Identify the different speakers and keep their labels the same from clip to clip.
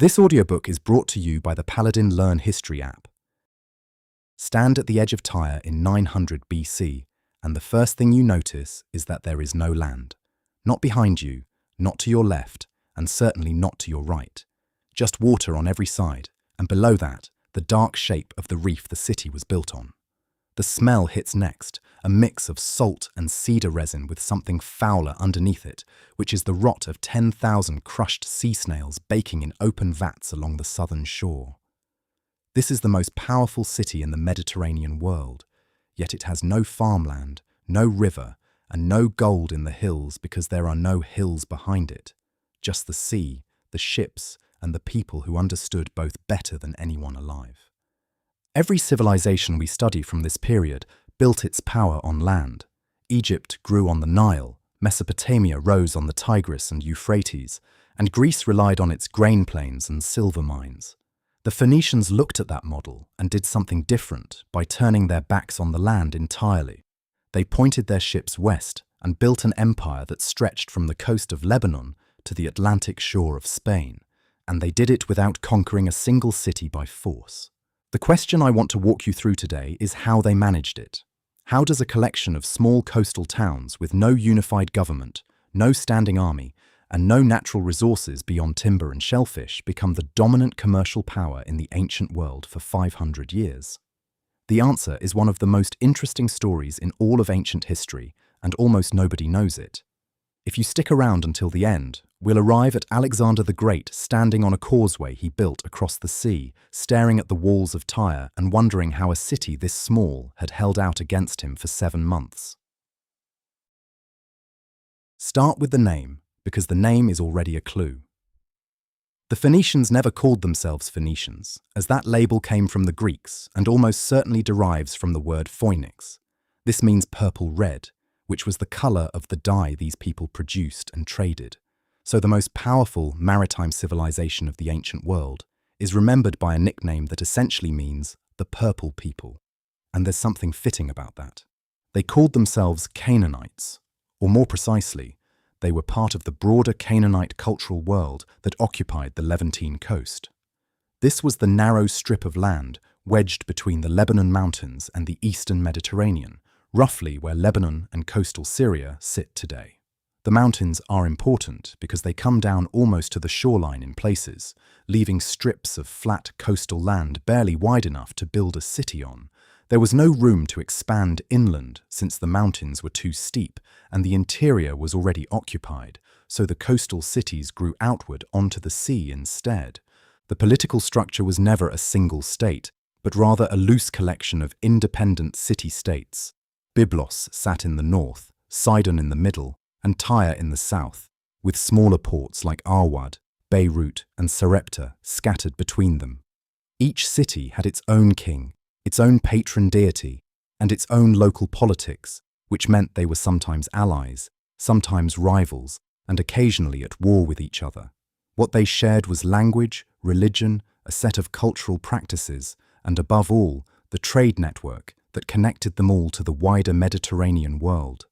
Speaker 1: This audiobook is brought to you by the Paladin Learn History app. Stand at the edge of Tyre in 900 BC, and the first thing you notice is that there is no land. Not behind you, not to your left, and certainly not to your right. Just water on every side, and below that, the dark shape of the reef the city was built on. The smell hits next, a mix of salt and cedar resin with something fouler underneath it, which is the rot of 10,000 crushed sea snails baking in open vats along the southern shore. This is the most powerful city in the Mediterranean world, yet it has no farmland, no river, and no gold in the hills because there are no hills behind it. Just the sea, the ships, and the people who understood both better than anyone alive. Every civilization we study from this period built its power on land. Egypt grew on the Nile, Mesopotamia rose on the Tigris and Euphrates, and Greece relied on its grain plains and silver mines. The Phoenicians looked at that model and did something different by turning their backs on the land entirely. They pointed their ships west and built an empire that stretched from the coast of Lebanon to the Atlantic shore of Spain, and they did it without conquering a single city by force. The question I want to walk you through today is how they managed it. How does a collection of small coastal towns with no unified government, no standing army, and no natural resources beyond timber and shellfish become the dominant commercial power in the ancient world for 500 years? The answer is one of the most interesting stories in all of ancient history, and almost nobody knows it. If you stick around until the end, we'll arrive at Alexander the Great standing on a causeway he built across the sea, staring at the walls of Tyre and wondering how a city this small had held out against him for 7 months. Start with the name, because the name is already a clue. The Phoenicians never called themselves Phoenicians, as that label came from the Greeks and almost certainly derives from the word phoenix. This means purple-red, which was the colour of the dye these people produced and traded. So the most powerful maritime civilization of the ancient world is remembered by a nickname that essentially means the purple people. And there's something fitting about that. They called themselves Canaanites, or more precisely, they were part of the broader Canaanite cultural world that occupied the Levantine coast. This was the narrow strip of land wedged between the Lebanon mountains and the eastern Mediterranean, roughly where Lebanon and coastal Syria sit today. The mountains are important because they come down almost to the shoreline in places, leaving strips of flat coastal land barely wide enough to build a city on. There was no room to expand inland since the mountains were too steep and the interior was already occupied, so the coastal cities grew outward onto the sea instead. The political structure was never a single state, but rather a loose collection of independent city-states. Byblos sat in the north, Sidon in the middle, and Tyre in the south, with smaller ports like Arwad, Beirut, and Sarepta scattered between them. Each city had its own king, its own patron deity, and its own local politics, which meant they were sometimes allies, sometimes rivals, and occasionally at war with each other. What they shared was language, religion, a set of cultural practices, and above all, the trade network that connected them all to the wider Mediterranean world.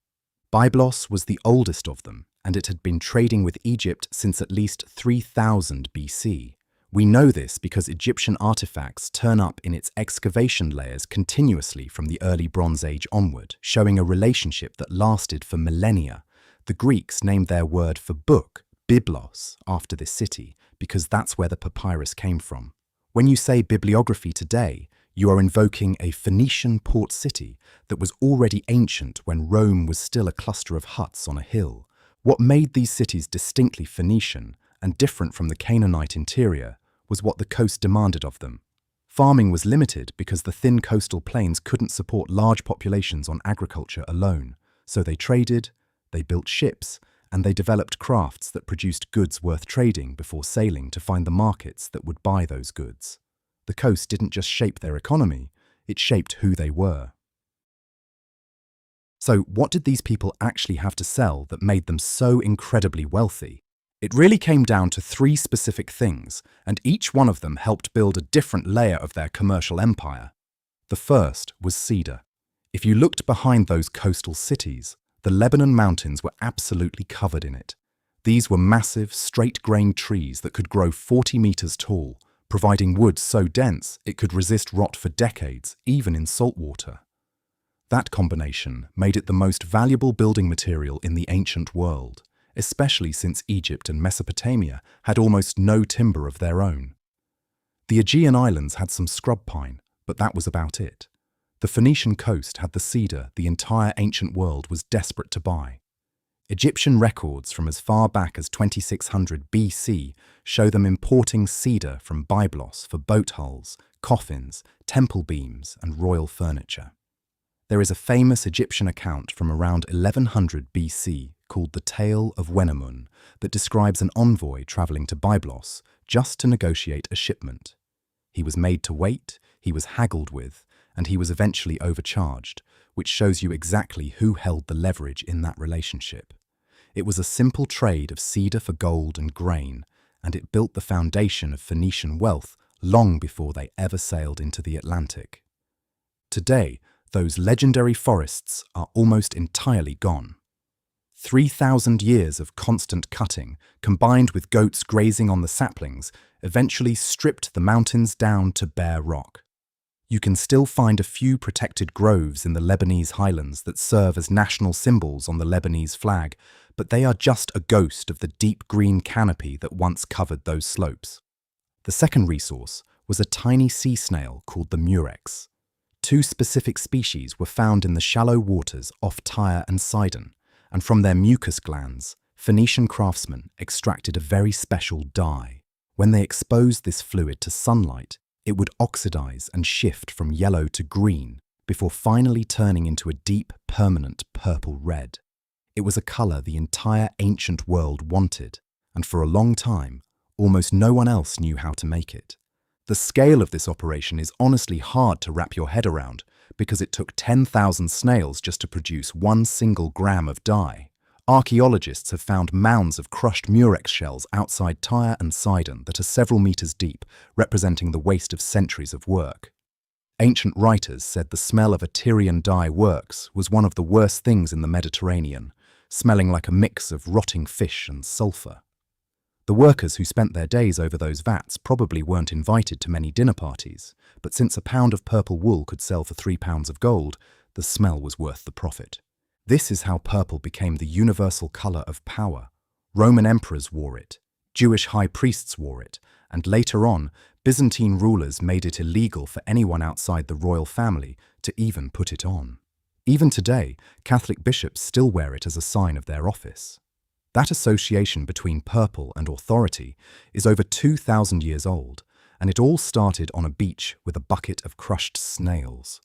Speaker 1: Byblos was the oldest of them, and it had been trading with Egypt since at least 3000 BC. We know this because Egyptian artifacts turn up in its excavation layers continuously from the early Bronze Age onward, showing a relationship that lasted for millennia. The Greeks named their word for book, Byblos, after this city, because that's where the papyrus came from. When you say bibliography today, you are invoking a Phoenician port city that was already ancient when Rome was still a cluster of huts on a hill. What made these cities distinctly Phoenician and different from the Canaanite interior was what the coast demanded of them. Farming was limited because the thin coastal plains couldn't support large populations on agriculture alone, so they traded, they built ships, and they developed crafts that produced goods worth trading before sailing to find the markets that would buy those goods. The coast didn't just shape their economy, it shaped who they were. So what did these people actually have to sell that made them so incredibly wealthy? It really came down to 3 specific things, and each one of them helped build a different layer of their commercial empire. The first was cedar. If you looked behind those coastal cities, the Lebanon mountains were absolutely covered in it. These were massive, straight-grained trees that could grow 40 meters tall, providing wood so dense it could resist rot for decades, even in salt water. That combination made it the most valuable building material in the ancient world, especially since Egypt and Mesopotamia had almost no timber of their own. The Aegean Islands had some scrub pine, but that was about it. The Phoenician coast had the cedar the entire ancient world was desperate to buy. Egyptian records from as far back as 2600 BC show them importing cedar from Byblos for boat hulls, coffins, temple beams, and royal furniture. There is a famous Egyptian account from around 1100 BC called the Tale of Wenamun that describes an envoy travelling to Byblos just to negotiate a shipment. He was made to wait, he was haggled with, and he was eventually overcharged, which shows you exactly who held the leverage in that relationship. It was a simple trade of cedar for gold and grain, and it built the foundation of Phoenician wealth long before they ever sailed into the Atlantic. Today, those legendary forests are almost entirely gone. 3,000 years of constant cutting, combined with goats grazing on the saplings, eventually stripped the mountains down to bare rock. You can still find a few protected groves in the Lebanese highlands that serve as national symbols on the Lebanese flag, but they are just a ghost of the deep green canopy that once covered those slopes. The second resource was a tiny sea snail called the murex. 2 specific species were found in the shallow waters off Tyre and Sidon, and from their mucus glands, Phoenician craftsmen extracted a very special dye. When they exposed this fluid to sunlight, it would oxidize and shift from yellow to green before finally turning into a deep, permanent purple red. It was a color the entire ancient world wanted, and for a long time, almost no one else knew how to make it. The scale of this operation is honestly hard to wrap your head around because it took 10,000 snails just to produce 1 single gram of dye. Archaeologists have found mounds of crushed murex shells outside Tyre and Sidon that are several meters deep, representing the waste of centuries of work. Ancient writers said the smell of a Tyrian dye works was one of the worst things in the Mediterranean, smelling like a mix of rotting fish and sulfur. The workers who spent their days over those vats probably weren't invited to many dinner parties, but since a pound of purple wool could sell for 3 pounds of gold, the smell was worth the profit. This is how purple became the universal color of power. Roman emperors wore it, Jewish high priests wore it, and later on, Byzantine rulers made it illegal for anyone outside the royal family to even put it on. Even today, Catholic bishops still wear it as a sign of their office. That association between purple and authority is over 2,000 years old, and it all started on a beach with a bucket of crushed snails.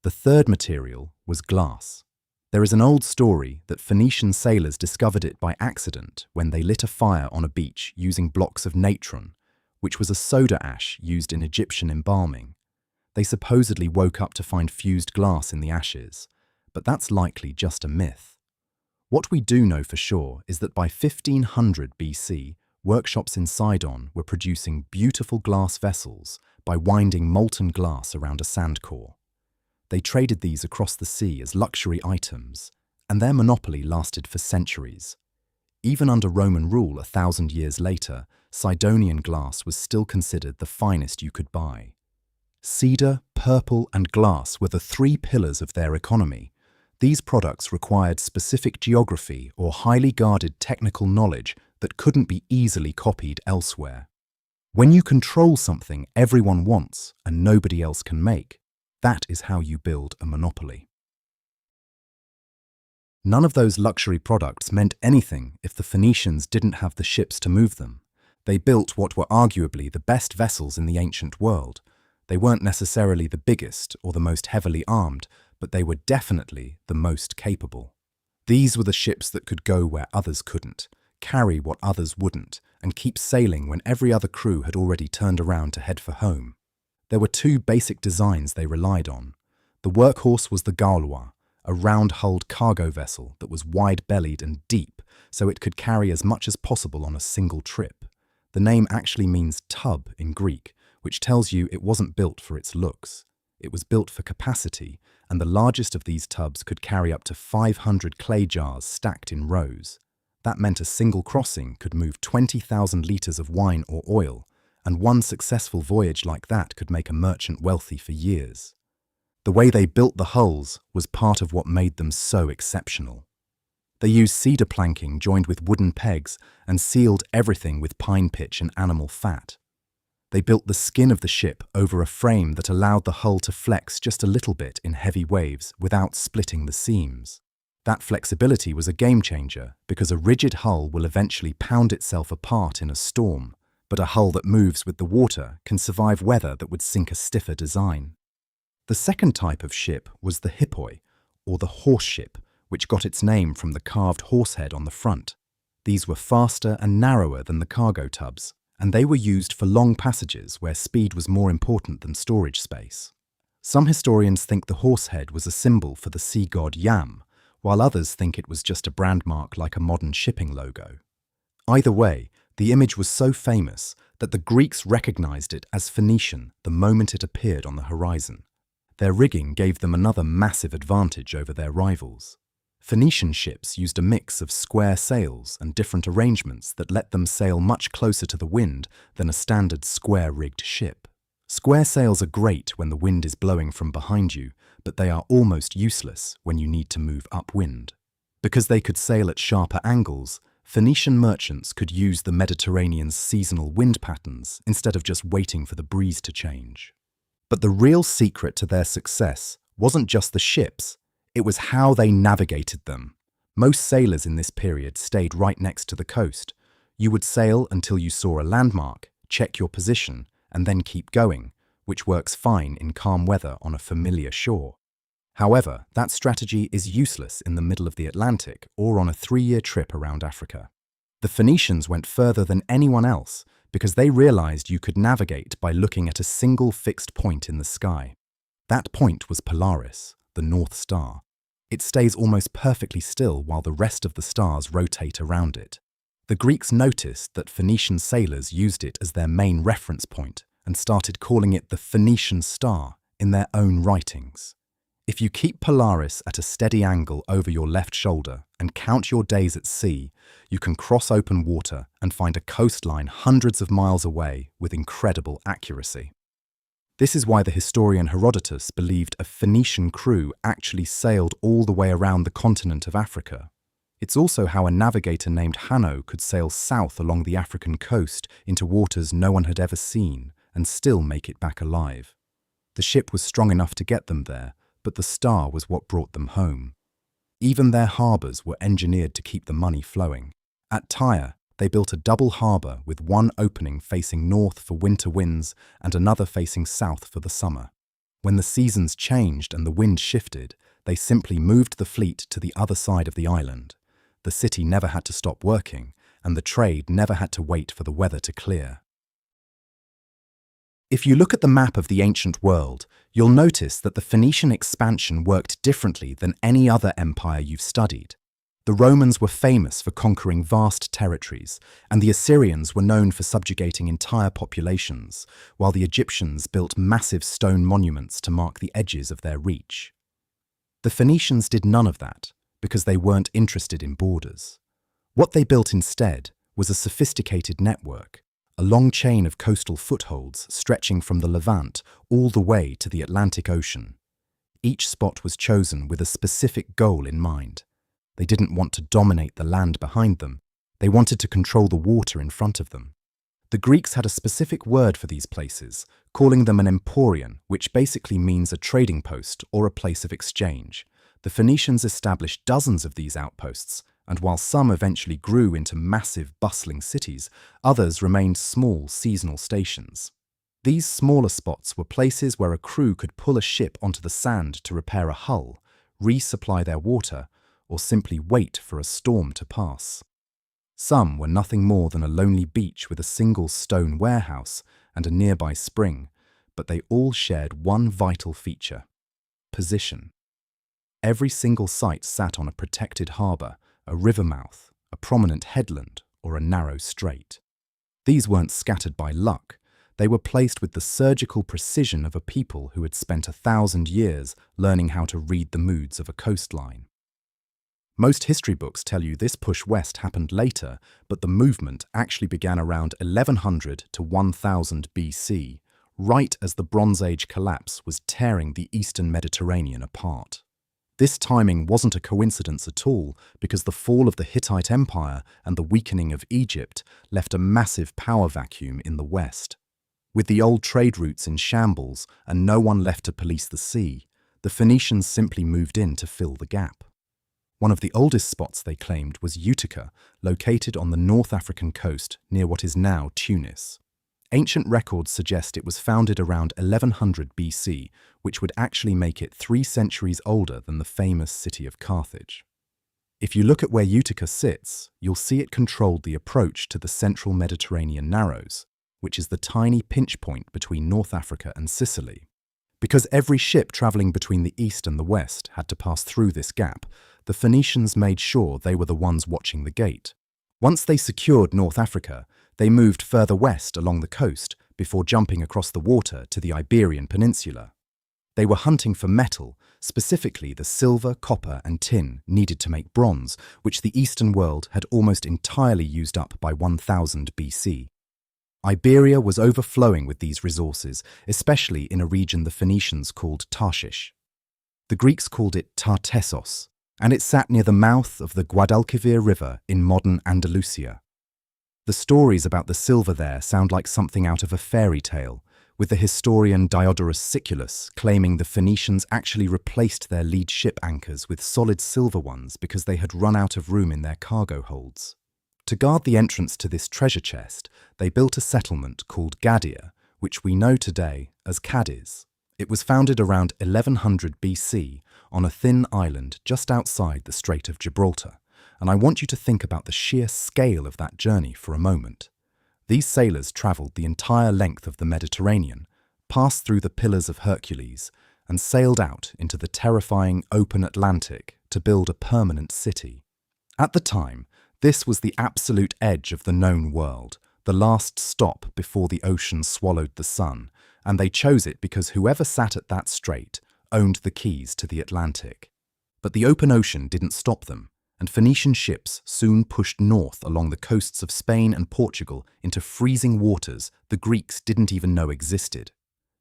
Speaker 1: The third material was glass. There is an old story that Phoenician sailors discovered it by accident when they lit a fire on a beach using blocks of natron, which was a soda ash used in Egyptian embalming. They supposedly woke up to find fused glass in the ashes, but that's likely just a myth. What we do know for sure is that by 1500 BC, workshops in Sidon were producing beautiful glass vessels by winding molten glass around a sand core. They traded these across the sea as luxury items, and their monopoly lasted for centuries. Even under Roman rule 1,000 years later, Sidonian glass was still considered the finest you could buy. Cedar, purple, and glass were the 3 pillars of their economy. These products required specific geography or highly guarded technical knowledge that couldn't be easily copied elsewhere. When you control something everyone wants and nobody else can make, that is how you build a monopoly. None of those luxury products meant anything if the Phoenicians didn't have the ships to move them. They built what were arguably the best vessels in the ancient world. They weren't necessarily the biggest or the most heavily armed, but they were definitely the most capable. These were the ships that could go where others couldn't, carry what others wouldn't, and keep sailing when every other crew had already turned around to head for home. There were 2 basic designs they relied on. The workhorse was the gaulois, a round-hulled cargo vessel that was wide-bellied and deep, so it could carry as much as possible on a single trip. The name actually means tub in Greek, which tells you it wasn't built for its looks. It was built for capacity, and the largest of these tubs could carry up to 500 clay jars stacked in rows. That meant a single crossing could move 20,000 litres of wine or oil, and one successful voyage like that could make a merchant wealthy for years. The way they built the hulls was part of what made them so exceptional. They used cedar planking joined with wooden pegs and sealed everything with pine pitch and animal fat. They built the skin of the ship over a frame that allowed the hull to flex just a little bit in heavy waves without splitting the seams. That flexibility was a game changer because a rigid hull will eventually pound itself apart in a storm, but a hull that moves with the water can survive weather that would sink a stiffer design. The second type of ship was the hippoi, or the horse ship, which got its name from the carved horse head on the front. These were faster and narrower than the cargo tubs, and they were used for long passages where speed was more important than storage space. Some historians think the horse head was a symbol for the sea god Yam, while others think it was just a brand mark like a modern shipping logo. Either way, the image was so famous that the Greeks recognized it as Phoenician the moment it appeared on the horizon. Their rigging gave them another massive advantage over their rivals. Phoenician ships used a mix of square sails and different arrangements that let them sail much closer to the wind than a standard square-rigged ship. Square sails are great when the wind is blowing from behind you, but they are almost useless when you need to move upwind. Because they could sail at sharper angles, Phoenician merchants could use the Mediterranean's seasonal wind patterns instead of just waiting for the breeze to change. But the real secret to their success wasn't just the ships, it was how they navigated them. Most sailors in this period stayed right next to the coast. You would sail until you saw a landmark, check your position, and then keep going, which works fine in calm weather on a familiar shore. However, that strategy is useless in the middle of the Atlantic or on a 3-year trip around Africa. The Phoenicians went further than anyone else because they realized you could navigate by looking at a single fixed point in the sky. That point was Polaris, the North Star. It stays almost perfectly still while the rest of the stars rotate around it. The Greeks noticed that Phoenician sailors used it as their main reference point and started calling it the Phoenician star in their own writings. If you keep Polaris at a steady angle over your left shoulder and count your days at sea, you can cross open water and find a coastline hundreds of miles away with incredible accuracy. This is why the historian Herodotus believed a Phoenician crew actually sailed all the way around the continent of Africa. It's also how a navigator named Hanno could sail south along the African coast into waters no one had ever seen and still make it back alive. The ship was strong enough to get them there, but the star was what brought them home. Even their harbours were engineered to keep the money flowing. At Tyre, they built a double harbour with one opening facing north for winter winds and another facing south for the summer. When the seasons changed and the wind shifted, they simply moved the fleet to the other side of the island. The city never had to stop working, and the trade never had to wait for the weather to clear. If you look at the map of the ancient world, you'll notice that the Phoenician expansion worked differently than any other empire you've studied. The Romans were famous for conquering vast territories, and the Assyrians were known for subjugating entire populations, while the Egyptians built massive stone monuments to mark the edges of their reach. The Phoenicians did none of that, because they weren't interested in borders. What they built instead was a sophisticated network, a long chain of coastal footholds stretching from the Levant all the way to the Atlantic Ocean. Each spot was chosen with a specific goal in mind. They didn't want to dominate the land behind them. They wanted to control the water in front of them. The Greeks had a specific word for these places, calling them an emporion, which basically means a trading post or a place of exchange. The Phoenicians established dozens of these outposts, and while some eventually grew into massive, bustling cities, others remained small, seasonal stations. These smaller spots were places where a crew could pull a ship onto the sand to repair a hull, resupply their water, or simply wait for a storm to pass. Some were nothing more than a lonely beach with a single stone warehouse and a nearby spring, but they all shared one vital feature: position. Every single site sat on a protected harbour, a river mouth, a prominent headland, or a narrow strait. These weren't scattered by luck. They were placed with the surgical precision of a people who had spent 1,000 years learning how to read the moods of a coastline. Most history books tell you this push west happened later, but the movement actually began around 1100 to 1000 BC, right as the Bronze Age collapse was tearing the eastern Mediterranean apart. This timing wasn't a coincidence at all, because the fall of the Hittite Empire and the weakening of Egypt left a massive power vacuum in the west. With the old trade routes in shambles and no one left to police the sea, the Phoenicians simply moved in to fill the gap. One of the oldest spots they claimed was Utica, located on the North African coast near what is now Tunis. Ancient records suggest it was founded around 1100 BC, which would actually make it 3 centuries older than the famous city of Carthage. If you look at where Utica sits, you'll see it controlled the approach to the central Mediterranean Narrows, which is the tiny pinch point between North Africa and Sicily. Because every ship travelling between the east and the west had to pass through this gap, the Phoenicians made sure they were the ones watching the gate. Once they secured North Africa, they moved further west along the coast before jumping across the water to the Iberian Peninsula. They were hunting for metal, specifically the silver, copper and tin needed to make bronze, which the Eastern world had almost entirely used up by 1000 BC. Iberia was overflowing with these resources, especially in a region the Phoenicians called Tarshish. The Greeks called it Tartessos, and it sat near the mouth of the Guadalquivir River in modern Andalusia. The stories about the silver there sound like something out of a fairy tale, with the historian Diodorus Siculus claiming the Phoenicians actually replaced their lead ship anchors with solid silver ones because they had run out of room in their cargo holds. To guard the entrance to this treasure chest, they built a settlement called Gadia, which we know today as Cadiz. It was founded around 1100 BC on a thin island just outside the Strait of Gibraltar, and I want you to think about the sheer scale of that journey for a moment. These sailors travelled the entire length of the Mediterranean, passed through the Pillars of Hercules, and sailed out into the terrifying open Atlantic to build a permanent city. At the time, this was the absolute edge of the known world, the last stop before the ocean swallowed the sun, and they chose it because whoever sat at that strait owned the keys to the Atlantic. But the open ocean didn't stop them, and Phoenician ships soon pushed north along the coasts of Spain and Portugal into freezing waters the Greeks didn't even know existed.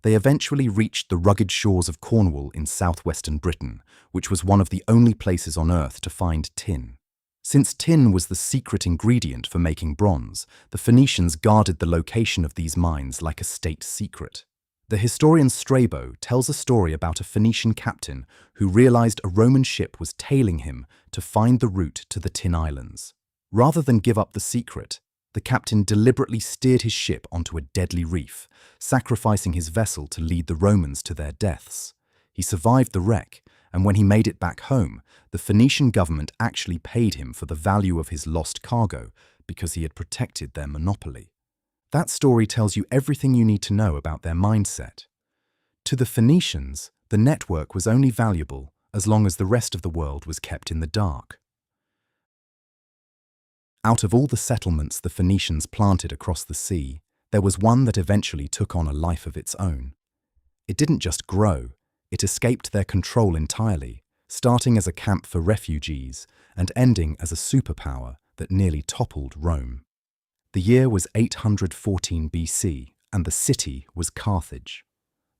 Speaker 1: They eventually reached the rugged shores of Cornwall in southwestern Britain, which was one of the only places on Earth to find tin. Since tin was the secret ingredient for making bronze, the Phoenicians guarded the location of these mines like a state secret. The historian Strabo tells a story about a Phoenician captain who realized a Roman ship was tailing him to find the route to the Tin Islands. Rather than give up the secret, the captain deliberately steered his ship onto a deadly reef, sacrificing his vessel to lead the Romans to their deaths. He survived the wreck, and when he made it back home, the Phoenician government actually paid him for the value of his lost cargo because he had protected their monopoly. That story tells you everything you need to know about their mindset. To the Phoenicians, the network was only valuable as long as the rest of the world was kept in the dark. Out of all the settlements the Phoenicians planted across the sea, there was one that eventually took on a life of its own. It didn't just grow, it escaped their control entirely, starting as a camp for refugees and ending as a superpower that nearly toppled Rome. The year was 814 BC, and the city was Carthage.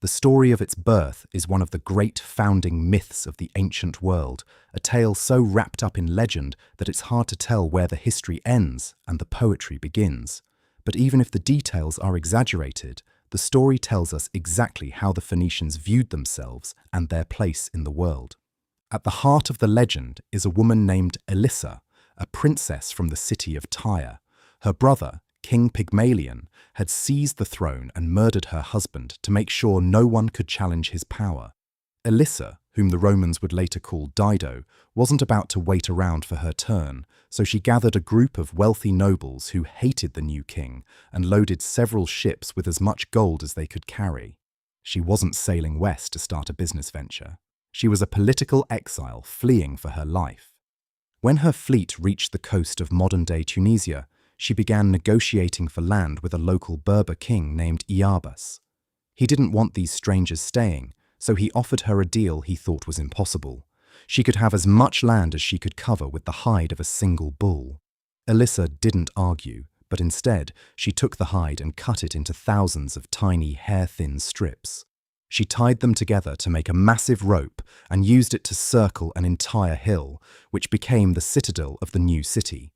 Speaker 1: The story of its birth is one of the great founding myths of the ancient world, a tale so wrapped up in legend that it's hard to tell where the history ends and the poetry begins. But even if the details are exaggerated, the story tells us exactly how the Phoenicians viewed themselves and their place in the world. At the heart of the legend is a woman named Elissa, a princess from the city of Tyre. Her brother, King Pygmalion, had seized the throne and murdered her husband to make sure no one could challenge his power. Elissa, whom the Romans would later call Dido, wasn't about to wait around for her turn, so she gathered a group of wealthy nobles who hated the new king and loaded several ships with as much gold as they could carry. She wasn't sailing west to start a business venture. She was a political exile fleeing for her life. When her fleet reached the coast of modern-day Tunisia, she began negotiating for land with a local Berber king named Iarbas. He didn't want these strangers staying, so he offered her a deal he thought was impossible. She could have as much land as she could cover with the hide of a single bull. Elissa didn't argue, but instead she took the hide and cut it into thousands of tiny, hair-thin strips. She tied them together to make a massive rope and used it to circle an entire hill, which became the citadel of the new city.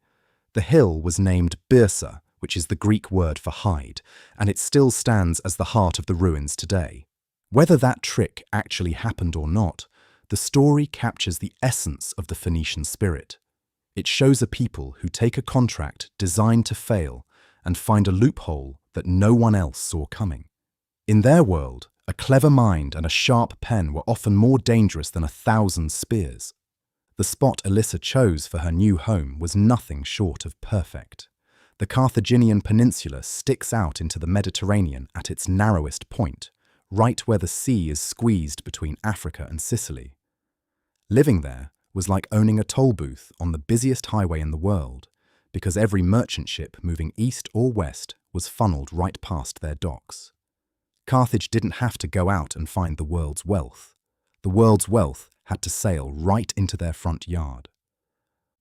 Speaker 1: The hill was named Byrsa, which is the Greek word for hide, and it still stands as the heart of the ruins today. Whether that trick actually happened or not, the story captures the essence of the Phoenician spirit. It shows a people who take a contract designed to fail and find a loophole that no one else saw coming. In their world, a clever mind and a sharp pen were often more dangerous than 1,000 spears. The spot Elissa chose for her new home was nothing short of perfect. The Carthaginian peninsula sticks out into the Mediterranean at its narrowest point, right where the sea is squeezed between Africa and Sicily. Living there was like owning a toll booth on the busiest highway in the world, because every merchant ship moving east or west was funneled right past their docks. Carthage didn't have to go out and find the world's wealth. The world's wealth had to sail right into their front yard.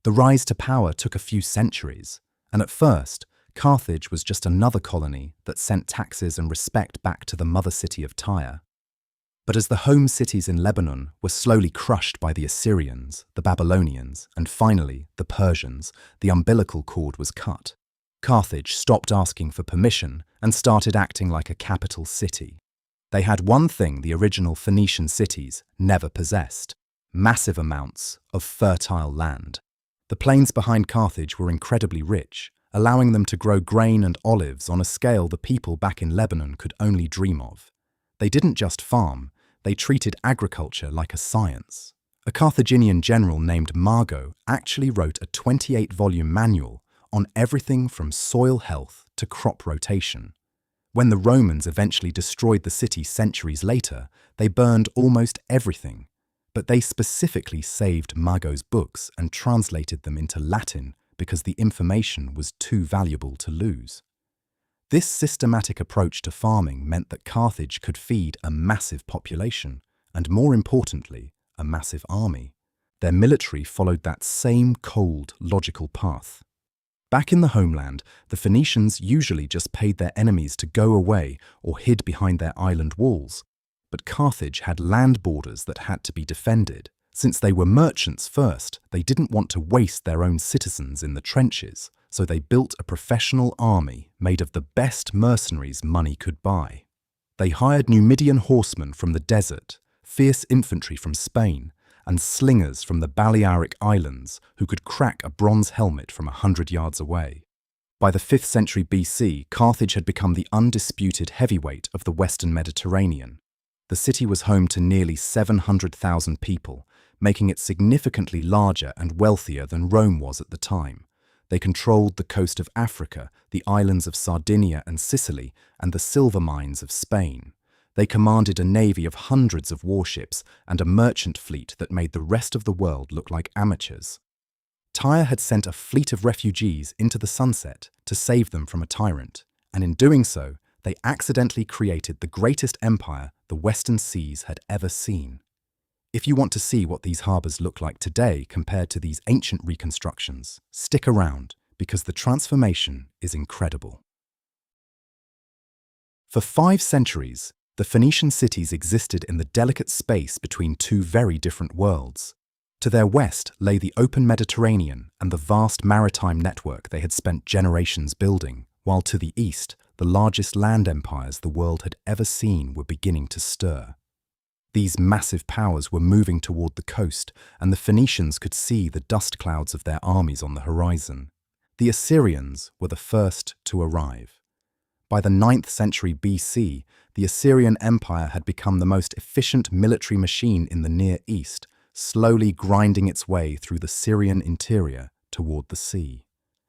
Speaker 1: The rise to power took a few centuries, and at first, Carthage was just another colony that sent taxes and respect back to the mother city of Tyre. But as the home cities in Lebanon were slowly crushed by the Assyrians, the Babylonians, and finally the Persians, the umbilical cord was cut. Carthage stopped asking for permission and started acting like a capital city. They had one thing the original Phoenician cities never possessed: massive amounts of fertile land. The plains behind Carthage were incredibly rich, allowing them to grow grain and olives on a scale the people back in Lebanon could only dream of. They didn't just farm, they treated agriculture like a science. A Carthaginian general named Mago actually wrote a 28-volume manual on everything from soil health to crop rotation. When the Romans eventually destroyed the city centuries later, they burned almost everything, but they specifically saved Mago's books and translated them into Latin because the information was too valuable to lose. This systematic approach to farming meant that Carthage could feed a massive population, and more importantly, a massive army. Their military followed that same cold, logical path. Back in the homeland, the Phoenicians usually just paid their enemies to go away or hid behind their island walls. But Carthage had land borders that had to be defended. Since they were merchants first, they didn't want to waste their own citizens in the trenches, so they built a professional army made of the best mercenaries money could buy. They hired Numidian horsemen from the desert, fierce infantry from Spain, and slingers from the Balearic Islands who could crack a bronze helmet from 100 yards away. By the 5th century BC, Carthage had become the undisputed heavyweight of the Western Mediterranean. The city was home to nearly 700,000 people, making it significantly larger and wealthier than Rome was at the time. They controlled the coast of Africa, the islands of Sardinia and Sicily, and the silver mines of Spain. They commanded a navy of hundreds of warships and a merchant fleet that made the rest of the world look like amateurs. Tyre had sent a fleet of refugees into the sunset to save them from a tyrant, and in doing so, they accidentally created the greatest empire the Western seas had ever seen. If you want to see what these harbours look like today compared to these ancient reconstructions, stick around, because the transformation is incredible. For 5 centuries, the Phoenician cities existed in the delicate space between two very different worlds. To their west lay the open Mediterranean and the vast maritime network they had spent generations building, while to the east, the largest land empires the world had ever seen were beginning to stir. These massive powers were moving toward the coast, and the Phoenicians could see the dust clouds of their armies on the horizon. The Assyrians were the first to arrive. By the 9th century BC, the Assyrian Empire had become the most efficient military machine in the Near East, slowly grinding its way through the Syrian interior toward the sea.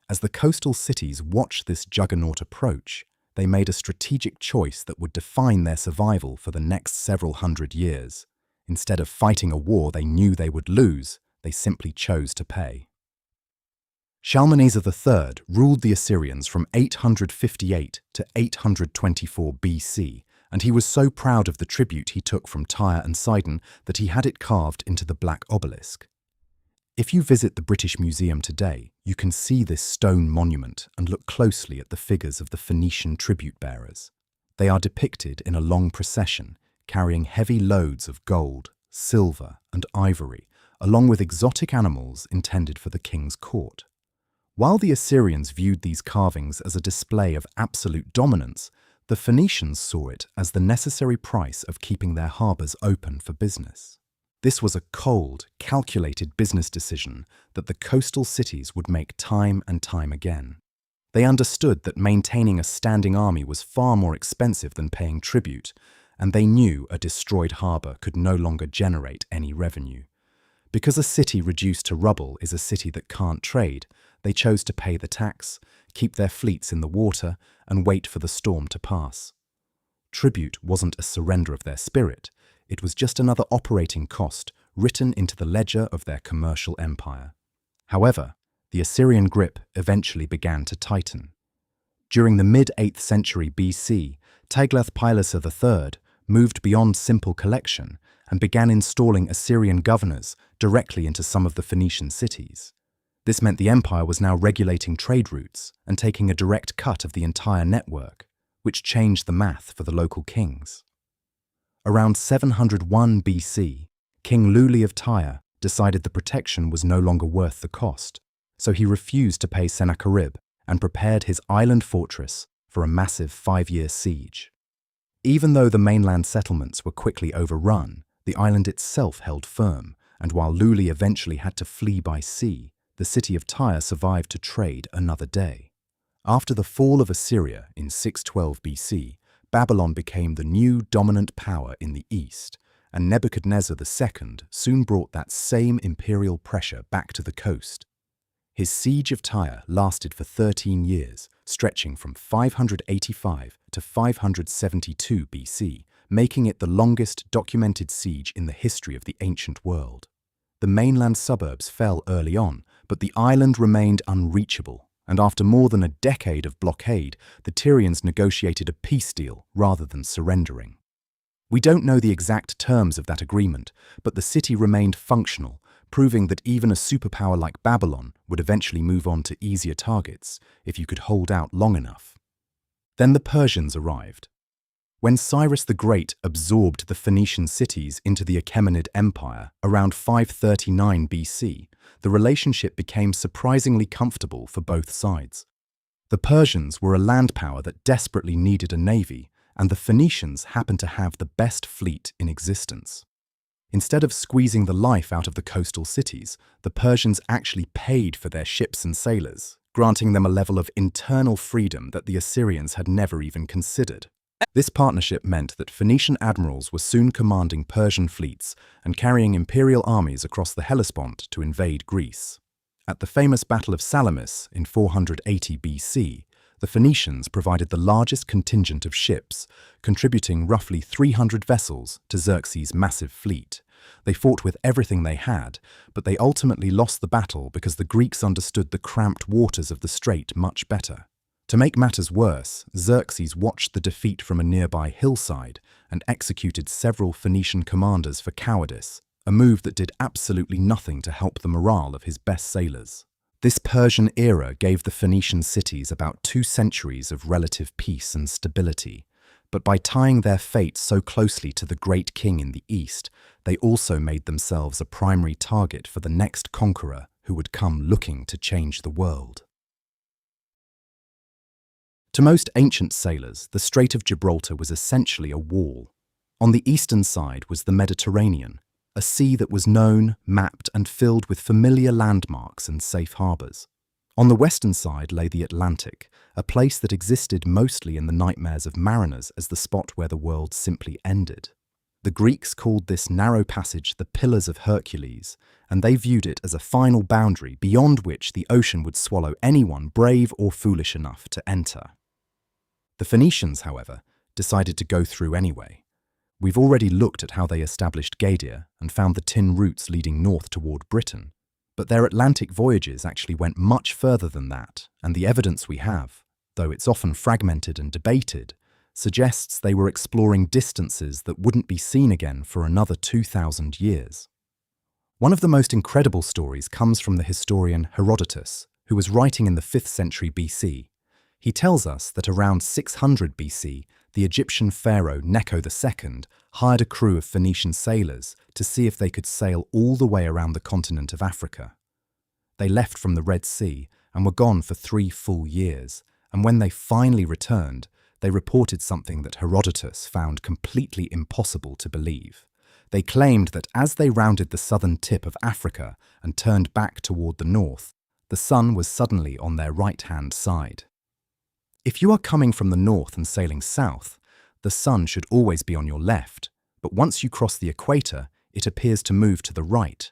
Speaker 1: As the coastal cities watched this juggernaut approach, they made a strategic choice that would define their survival for the next several hundred years. Instead of fighting a war they knew they would lose, they simply chose to pay. Shalmaneser III ruled the Assyrians from 858 to 824 BC and he was so proud of the tribute he took from Tyre and Sidon that he had it carved into the black obelisk. If you visit the British Museum today, you can see this stone monument and look closely at the figures of the Phoenician tribute bearers. They are depicted in a long procession, carrying heavy loads of gold, silver, and ivory, along with exotic animals intended for the king's court. While the Assyrians viewed these carvings as a display of absolute dominance, the Phoenicians saw it as the necessary price of keeping their harbours open for business. This was a cold, calculated business decision that the coastal cities would make time and time again. They understood that maintaining a standing army was far more expensive than paying tribute, and they knew a destroyed harbour could no longer generate any revenue. Because a city reduced to rubble is a city that can't trade, they chose to pay the tax, keep their fleets in the water, and wait for the storm to pass. Tribute wasn't a surrender of their spirit, it was just another operating cost written into the ledger of their commercial empire. However, the Assyrian grip eventually began to tighten. During the mid-8th century BC, Tiglath-Pileser III moved beyond simple collection and began installing Assyrian governors directly into some of the Phoenician cities. This meant the empire was now regulating trade routes and taking a direct cut of the entire network, which changed the math for the local kings. Around 701 BC, King Luli of Tyre decided the protection was no longer worth the cost, so he refused to pay Sennacherib and prepared his island fortress for a massive 5-year siege. Even though the mainland settlements were quickly overrun, the island itself held firm, and while Luli eventually had to flee by sea, the city of Tyre survived to trade another day. After the fall of Assyria in 612 BC, Babylon became the new dominant power in the east, and Nebuchadnezzar II soon brought that same imperial pressure back to the coast. His siege of Tyre lasted for 13 years, stretching from 585 to 572 BC, making it the longest documented siege in the history of the ancient world. The mainland suburbs fell early on, but the island remained unreachable, and after more than a decade of blockade, the Tyrians negotiated a peace deal rather than surrendering. We don't know the exact terms of that agreement, but the city remained functional, proving that even a superpower like Babylon would eventually move on to easier targets if you could hold out long enough. Then the Persians arrived. When Cyrus the Great absorbed the Phoenician cities into the Achaemenid Empire around 539 BC, the relationship became surprisingly comfortable for both sides. The Persians were a land power that desperately needed a navy, and the Phoenicians happened to have the best fleet in existence. Instead of squeezing the life out of the coastal cities, the Persians actually paid for their ships and sailors, granting them a level of internal freedom that the Assyrians had never even considered. This partnership meant that Phoenician admirals were soon commanding Persian fleets and carrying imperial armies across the Hellespont to invade Greece. At the famous Battle of Salamis in 480 BC, the Phoenicians provided the largest contingent of ships, contributing roughly 300 vessels to Xerxes' massive fleet. They fought with everything they had, but they ultimately lost the battle because the Greeks understood the cramped waters of the strait much better. To make matters worse, Xerxes watched the defeat from a nearby hillside and executed several Phoenician commanders for cowardice, a move that did absolutely nothing to help the morale of his best sailors. This Persian era gave the Phoenician cities about 2 centuries of relative peace and stability, but by tying their fate so closely to the great king in the east, they also made themselves a primary target for the next conqueror who would come looking to change the world. To most ancient sailors, the Strait of Gibraltar was essentially a wall. On the eastern side was the Mediterranean, a sea that was known, mapped, and filled with familiar landmarks and safe harbours. On the western side lay the Atlantic, a place that existed mostly in the nightmares of mariners as the spot where the world simply ended. The Greeks called this narrow passage the Pillars of Hercules, and they viewed it as a final boundary beyond which the ocean would swallow anyone brave or foolish enough to enter. The Phoenicians, however, decided to go through anyway. We've already looked at how they established Gadia and found the tin routes leading north toward Britain, but their Atlantic voyages actually went much further than that, and the evidence we have, though it's often fragmented and debated, suggests they were exploring distances that wouldn't be seen again for another 2,000 years. One of the most incredible stories comes from the historian Herodotus, who was writing in the 5th century BC. He tells us that around 600 BC, the Egyptian pharaoh Necho II hired a crew of Phoenician sailors to see if they could sail all the way around the continent of Africa. They left from the Red Sea and were gone for 3 full years, and when they finally returned, they reported something that Herodotus found completely impossible to believe. They claimed that as they rounded the southern tip of Africa and turned back toward the north, the sun was suddenly on their right-hand side. If you are coming from the north and sailing south, the sun should always be on your left, but once you cross the equator, it appears to move to the right.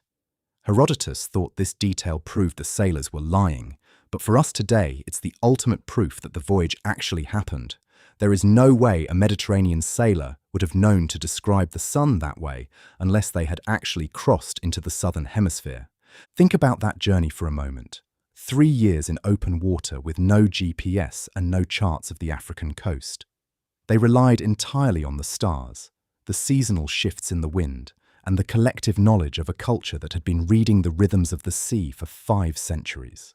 Speaker 1: Herodotus thought this detail proved the sailors were lying, but for us today, it's the ultimate proof that the voyage actually happened. There is no way a Mediterranean sailor would have known to describe the sun that way unless they had actually crossed into the southern hemisphere. Think about that journey for a moment. 3 years in open water with no GPS and no charts of the African coast. They relied entirely on the stars, the seasonal shifts in the wind, and the collective knowledge of a culture that had been reading the rhythms of the sea for 5 centuries.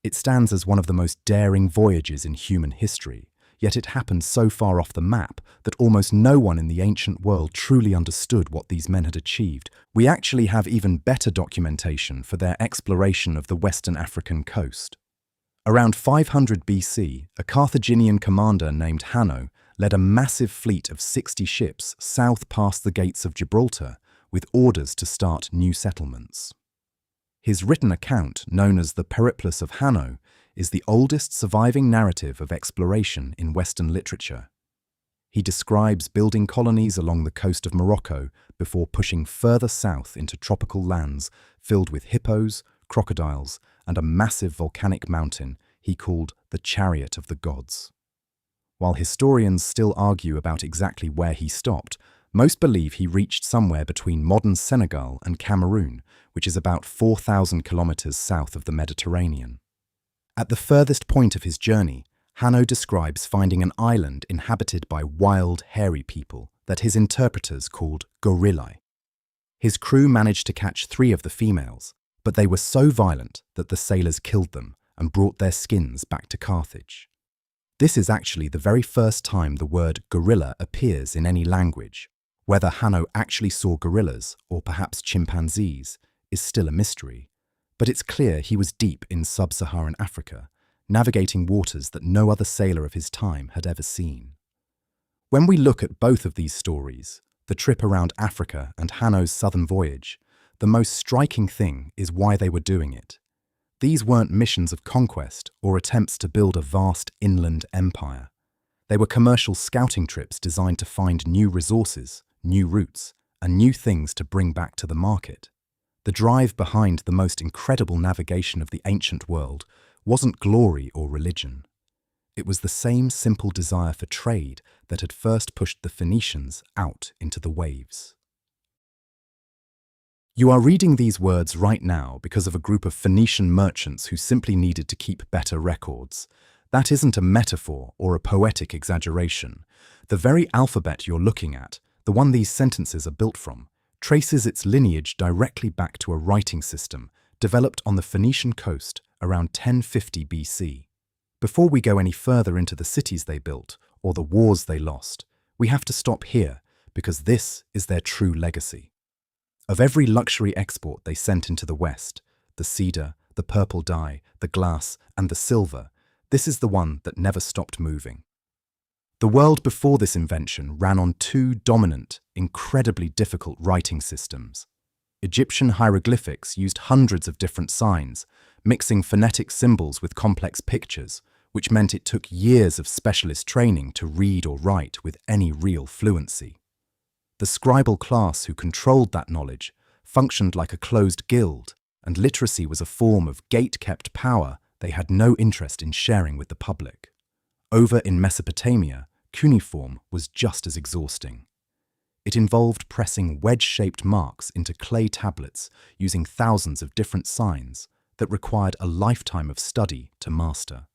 Speaker 1: It stands as one of the most daring voyages in human history, yet it happened so far off the map that almost no one in the ancient world truly understood what these men had achieved. We actually have even better documentation for their exploration of the western African coast. Around 500 BC, a Carthaginian commander named Hanno led a massive fleet of 60 ships south past the gates of Gibraltar with orders to start new settlements. His written account, known as the Periplus of Hanno, is the oldest surviving narrative of exploration in Western literature. He describes building colonies along the coast of Morocco before pushing further south into tropical lands filled with hippos, crocodiles, and a massive volcanic mountain he called the Chariot of the Gods. While historians still argue about exactly where he stopped, most believe he reached somewhere between modern Senegal and Cameroon, which is about 4,000 kilometers south of the Mediterranean. At the furthest point of his journey, Hanno describes finding an island inhabited by wild, hairy people that his interpreters called gorillae. His crew managed to catch 3 of the females, but they were so violent that the sailors killed them and brought their skins back to Carthage. This is actually the very first time the word gorilla appears in any language. Whether Hanno actually saw gorillas or perhaps chimpanzees is still a mystery, but it's clear he was deep in sub-Saharan Africa, navigating waters that no other sailor of his time had ever seen. When we look at both of these stories, the trip around Africa and Hanno's southern voyage, the most striking thing is why they were doing it. These weren't missions of conquest or attempts to build a vast inland empire. They were commercial scouting trips designed to find new resources, new routes, and new things to bring back to the market. The drive behind the most incredible navigation of the ancient world wasn't glory or religion. It was the same simple desire for trade that had first pushed the Phoenicians out into the waves. You are reading these words right now because of a group of Phoenician merchants who simply needed to keep better records. That isn't a metaphor or a poetic exaggeration. The very alphabet you're looking at, the one these sentences are built from, traces its lineage directly back to a writing system developed on the Phoenician coast around 1050 BC. Before we go any further into the cities they built or the wars they lost, we have to stop here because this is their true legacy. Of every luxury export they sent into the West, the cedar, the purple dye, the glass, and the silver, this is the one that never stopped moving. The world before this invention ran on 2 dominant, incredibly difficult writing systems. Egyptian hieroglyphics used hundreds of different signs, mixing phonetic symbols with complex pictures, which meant it took years of specialist training to read or write with any real fluency. The scribal class who controlled that knowledge functioned like a closed guild, and literacy was a form of gate-kept power they had no interest in sharing with the public. Over in Mesopotamia, cuneiform was just as exhausting. It involved pressing wedge-shaped marks into clay tablets using thousands of different signs that required a lifetime of study to master.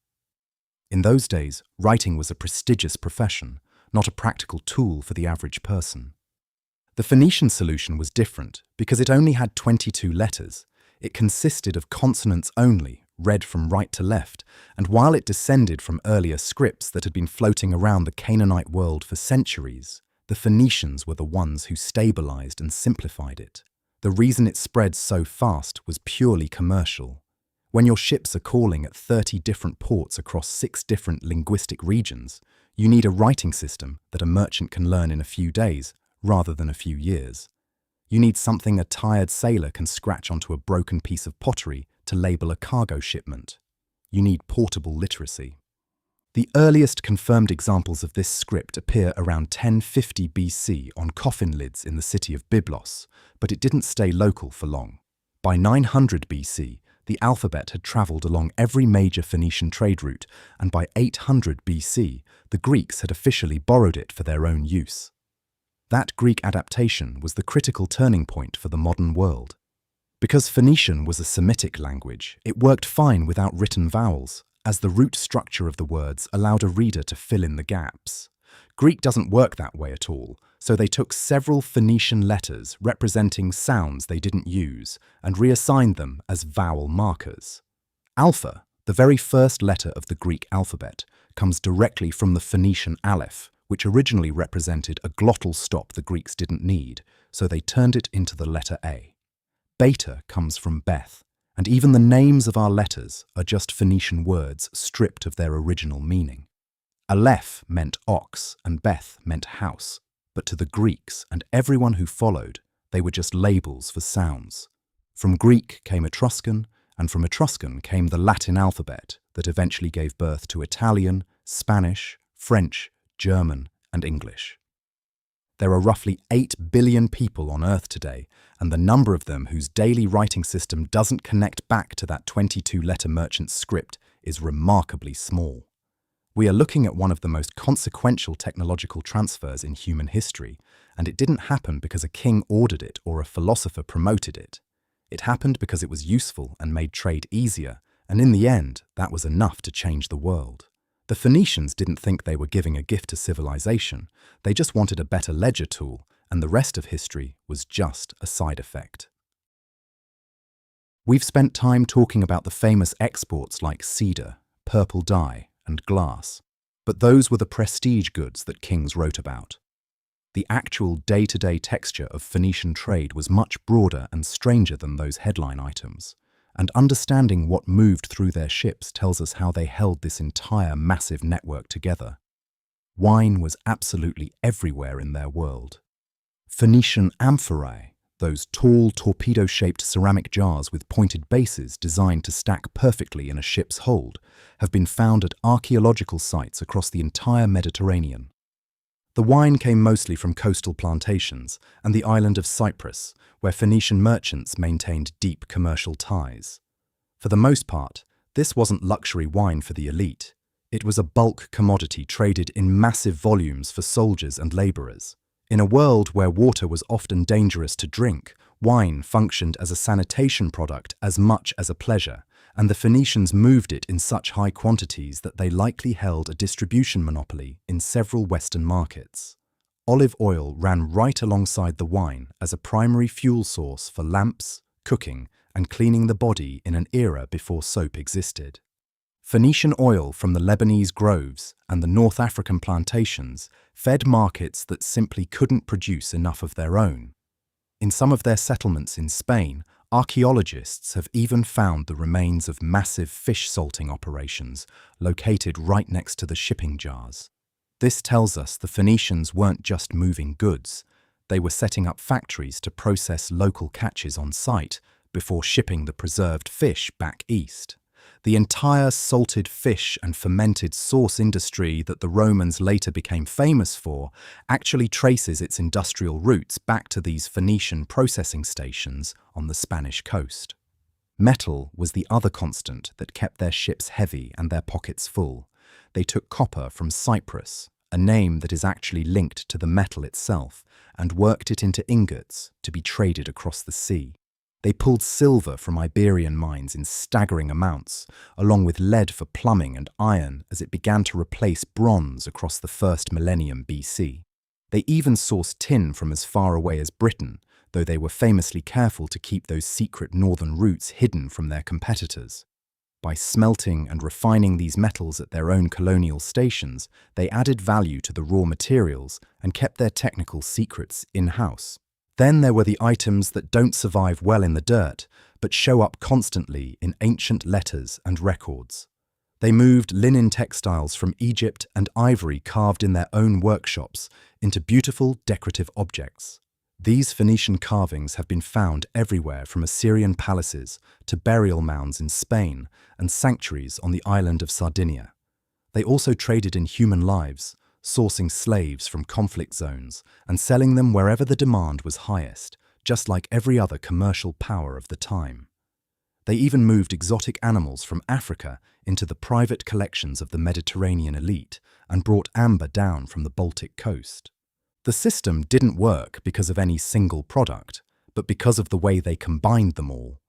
Speaker 1: In those days, writing was a prestigious profession, not a practical tool for the average person. The Phoenician solution was different because it only had 22 letters. It consisted of consonants only, read from right to left, and while it descended from earlier scripts that had been floating around the Canaanite world for centuries, the Phoenicians were the ones who stabilized and simplified it. The reason it spread so fast was purely commercial. When your ships are calling at 30 different ports across 6 different linguistic regions, you need a writing system that a merchant can learn in a few days, rather than a few years. You need something a tired sailor can scratch onto a broken piece of pottery to label a cargo shipment. You need portable literacy. The earliest confirmed examples of this script appear around 1050 BC on coffin lids in the city of Byblos, but it didn't stay local for long. By 900 BC, the alphabet had travelled along every major Phoenician trade route, and by 800 BC, the Greeks had officially borrowed it for their own use. That Greek adaptation was the critical turning point for the modern world. Because Phoenician was a Semitic language, it worked fine without written vowels, as the root structure of the words allowed a reader to fill in the gaps. Greek doesn't work that way at all, so they took several Phoenician letters representing sounds they didn't use and reassigned them as vowel markers. Alpha, the very first letter of the Greek alphabet, comes directly from the Phoenician aleph, which originally represented a glottal stop the Greeks didn't need, so they turned it into the letter A. Beta comes from Beth, and even the names of our letters are just Phoenician words stripped of their original meaning. Aleph meant ox and Beth meant house, but to the Greeks and everyone who followed, they were just labels for sounds. From Greek came Etruscan, and from Etruscan came the Latin alphabet that eventually gave birth to Italian, Spanish, French, German, and English. There are roughly 8 billion people on Earth today, and the number of them whose daily writing system doesn't connect back to that 22-letter merchant script is remarkably small. We are looking at one of the most consequential technological transfers in human history, and it didn't happen because a king ordered it or a philosopher promoted it. It happened because it was useful and made trade easier, and in the end, that was enough to change the world. The Phoenicians didn't think they were giving a gift to civilization, they just wanted a better ledger tool, and the rest of history was just a side effect. We've spent time talking about the famous exports like cedar, purple dye, and glass, but those were the prestige goods that kings wrote about. The actual day-to-day texture of Phoenician trade was much broader and stranger than those headline items. And understanding what moved through their ships tells us how they held this entire massive network together. Wine was absolutely everywhere in their world. Phoenician amphorae, those tall, torpedo-shaped ceramic jars with pointed bases designed to stack perfectly in a ship's hold, have been found at archaeological sites across the entire Mediterranean. The wine came mostly from coastal plantations and the island of Cyprus, where Phoenician merchants maintained deep commercial ties. For the most part, this wasn't luxury wine for the elite. It was a bulk commodity traded in massive volumes for soldiers and laborers. In a world where water was often dangerous to drink, wine functioned as a sanitation product as much as a pleasure, and the Phoenicians moved it in such high quantities that they likely held a distribution monopoly in several Western markets. Olive oil ran right alongside the wine as a primary fuel source for lamps, cooking, and cleaning the body in an era before soap existed. Phoenician oil from the Lebanese groves and the North African plantations fed markets that simply couldn't produce enough of their own. In some of their settlements in Spain, archaeologists have even found the remains of massive fish salting operations located right next to the shipping jars. This tells us the Phoenicians weren't just moving goods, they were setting up factories to process local catches on site before shipping the preserved fish back east. The entire salted fish and fermented sauce industry that the Romans later became famous for actually traces its industrial roots back to these Phoenician processing stations on the Spanish coast. Metal was the other constant that kept their ships heavy and their pockets full. They took copper from Cyprus, a name that is actually linked to the metal itself, and worked it into ingots to be traded across the sea. They pulled silver from Iberian mines in staggering amounts, along with lead for plumbing and iron as it began to replace bronze across the first millennium BC. They even sourced tin from as far away as Britain, though they were famously careful to keep those secret northern routes hidden from their competitors. By smelting and refining these metals at their own colonial stations, they added value to the raw materials and kept their technical secrets in-house. Then there were the items that don't survive well in the dirt, but show up constantly in ancient letters and records. They moved linen textiles from Egypt and ivory carved in their own workshops into beautiful decorative objects. These Phoenician carvings have been found everywhere from Assyrian palaces to burial mounds in Spain and sanctuaries on the island of Sardinia. They also traded in human lives, sourcing slaves from conflict zones and selling them wherever the demand was highest, just like every other commercial power of the time. They even moved exotic animals from Africa into the private collections of the Mediterranean elite and brought amber down from the Baltic coast. The system didn't work because of any single product, but because of the way they combined them all.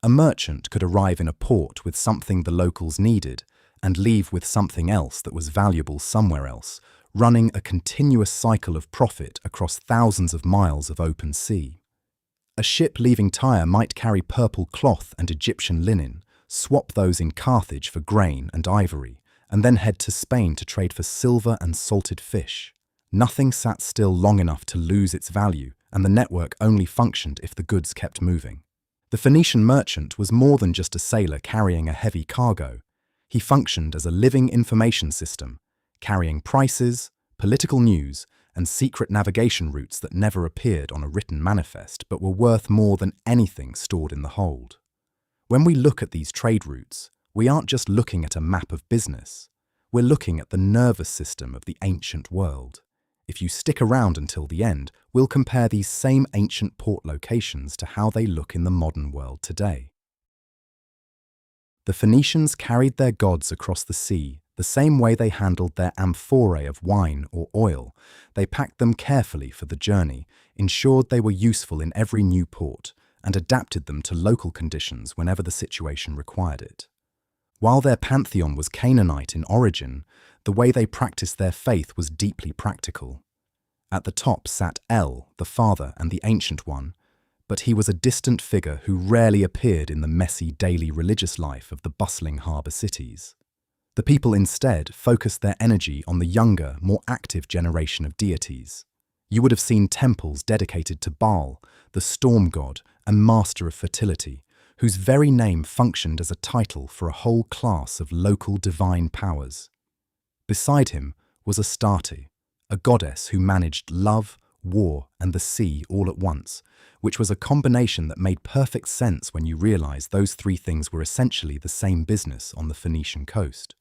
Speaker 1: A merchant could arrive in a port with something the locals needed and leave with something else that was valuable somewhere else, running a continuous cycle of profit across thousands of miles of open sea. A ship leaving Tyre might carry purple cloth and Egyptian linen, swap those in Carthage for grain and ivory, and then head to Spain to trade for silver and salted fish. Nothing sat still long enough to lose its value, and the network only functioned if the goods kept moving. The Phoenician merchant was more than just a sailor carrying a heavy cargo. He functioned as a living information system, carrying prices, political news, and secret navigation routes that never appeared on a written manifest but were worth more than anything stored in the hold. When we look at these trade routes, we aren't just looking at a map of business. We're looking at the nervous system of the ancient world. If you stick around until the end, we'll compare these same ancient port locations to how they look in the modern world today. The Phoenicians carried their gods across the sea the same way they handled their amphorae of wine or oil. They packed them carefully for the journey, ensured they were useful in every new port, and adapted them to local conditions whenever the situation required it. While their pantheon was Canaanite in origin, the way they practiced their faith was deeply practical. At the top sat El, the Father and the Ancient One, but he was a distant figure who rarely appeared in the messy daily religious life of the bustling harbour cities. The people instead focused their energy on the younger, more active generation of deities. You would have seen temples dedicated to Baal, the storm god and master of fertility, whose very name functioned as a title for a whole class of local divine powers. Beside him was Astarte, a goddess who managed love, war, and the sea all at once, which was a combination that made perfect sense when you realize those three things were essentially the same business on the Phoenician coast.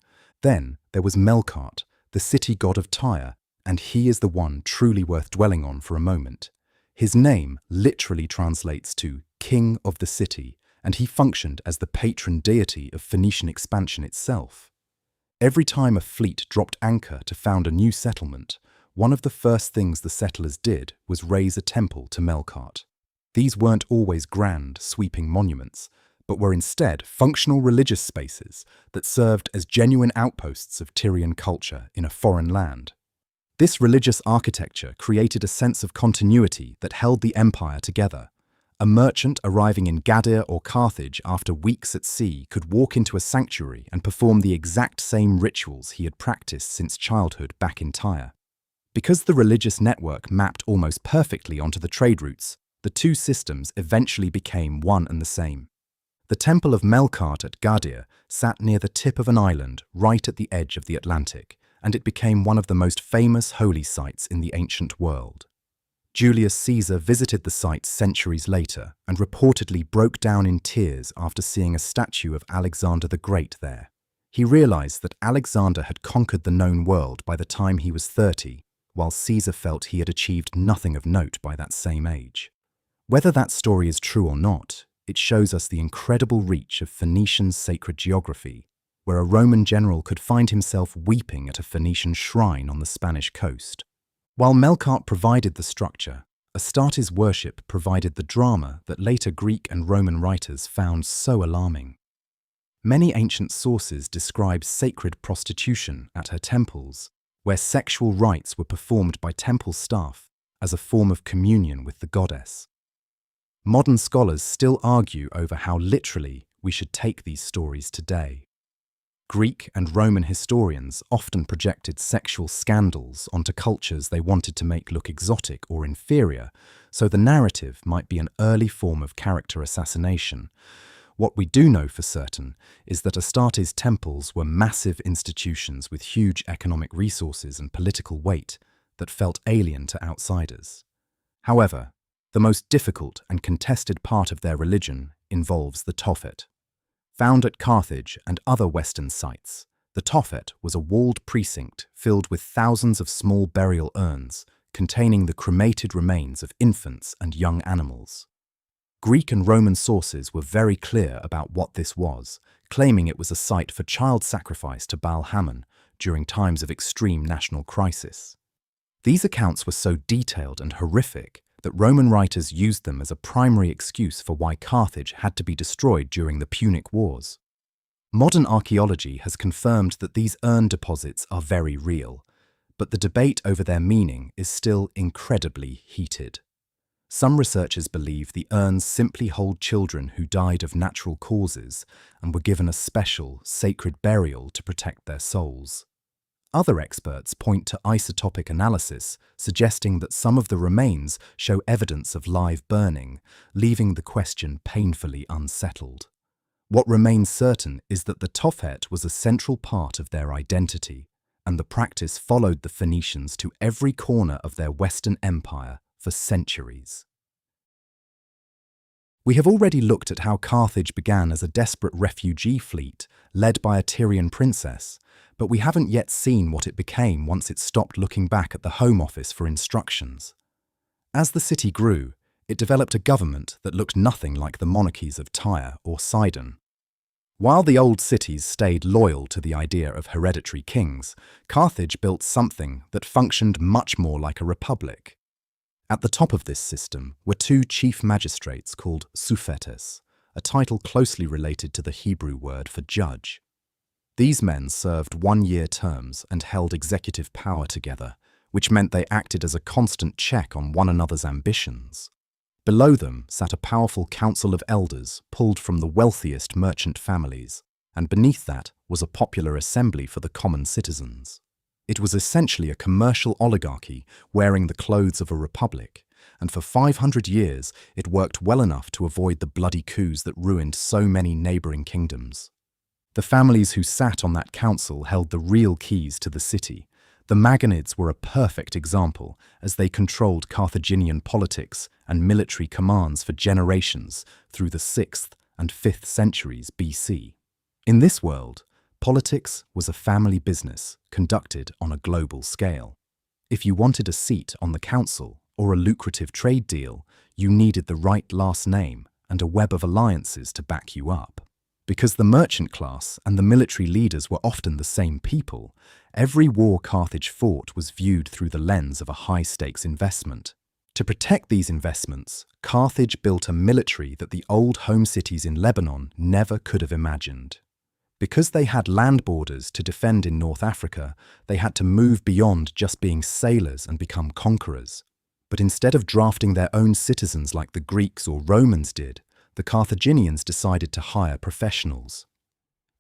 Speaker 1: Then there was Melkart, the city god of Tyre, and he is the one truly worth dwelling on for a moment. His name literally translates to King of the City, and he functioned as the patron deity of Phoenician expansion itself. Every time a fleet dropped anchor to found a new settlement, one of the first things the settlers did was raise a temple to Melkart. These weren't always grand, sweeping monuments, but were instead functional religious spaces that served as genuine outposts of Tyrian culture in a foreign land. This religious architecture created a sense of continuity that held the empire together. A merchant arriving in Cedar or Carthage after weeks at sea could walk into a sanctuary and perform the exact same rituals he had practiced since childhood back in Tyre. Because the religious network mapped almost perfectly onto the trade routes, the two systems eventually became one and the same. The Temple of Melkart at Cedar sat near the tip of an island right at the edge of the Atlantic, and it became one of the most famous holy sites in the ancient world. Julius Caesar visited the site centuries later and reportedly broke down in tears after seeing a statue of Alexander the Great there. He realized that Alexander had conquered the known world by the time he was 30, while Caesar felt he had achieved nothing of note by that same age. Whether that story is true or not, it shows us the incredible reach of Phoenician sacred geography, where a Roman general could find himself weeping at a Phoenician shrine on the Spanish coast. While Melkart provided the structure, Astartes worship provided the drama that later Greek and Roman writers found so alarming. Many ancient sources describe sacred prostitution at her temples, where sexual rites were performed by temple staff as a form of communion with the goddess. Modern scholars still argue over how literally we should take these stories today. Greek and Roman historians often projected sexual scandals onto cultures they wanted to make look exotic or inferior, so the narrative might be an early form of character assassination. What we do know for certain is that Astartes temples were massive institutions with huge economic resources and political weight that felt alien to outsiders. However, the most difficult and contested part of their religion involves the Tophet. Found at Carthage and other Western sites, the Tophet was a walled precinct filled with thousands of small burial urns containing the cremated remains of infants and young animals. Greek and Roman sources were very clear about what this was, claiming it was a site for child sacrifice to Baal Hammon during times of extreme national crisis. These accounts were so detailed and horrific that Roman writers used them as a primary excuse for why Carthage had to be destroyed during the Punic Wars. Modern archaeology has confirmed that these urn deposits are very real, but the debate over their meaning is still incredibly heated. Some researchers believe the urns simply hold children who died of natural causes and were given a special, sacred burial to protect their souls. Other experts point to isotopic analysis, suggesting that some of the remains show evidence of live burning, leaving the question painfully unsettled. What remains certain is that the Tophet was a central part of their identity, and the practice followed the Phoenicians to every corner of their Western empire for centuries. We have already looked at how Carthage began as a desperate refugee fleet led by a Tyrian princess, but we haven't yet seen what it became once it stopped looking back at the Home Office for instructions. As the city grew, it developed a government that looked nothing like the monarchies of Tyre or Sidon. While the old cities stayed loyal to the idea of hereditary kings, Carthage built something that functioned much more like a republic. At the top of this system were two chief magistrates called suffetes, a title closely related to the Hebrew word for judge. These men served one-year terms and held executive power together, which meant they acted as a constant check on one another's ambitions. Below them sat a powerful council of elders pulled from the wealthiest merchant families, and beneath that was a popular assembly for the common citizens. It was essentially a commercial oligarchy wearing the clothes of a republic, and for 500 years it worked well enough to avoid the bloody coups that ruined so many neighboring kingdoms. The families who sat on that council held the real keys to the city. The Maganids were a perfect example, as they controlled Carthaginian politics and military commands for generations through the 6th and 5th centuries BC. In this world, politics was a family business conducted on a global scale. If you wanted a seat on the council or a lucrative trade deal, you needed the right last name and a web of alliances to back you up. Because the merchant class and the military leaders were often the same people, every war Carthage fought was viewed through the lens of a high-stakes investment. To protect these investments, Carthage built a military that the old home cities in Lebanon never could have imagined. Because they had land borders to defend in North Africa, they had to move beyond just being sailors and become conquerors. But instead of drafting their own citizens like the Greeks or Romans did, the Carthaginians decided to hire professionals.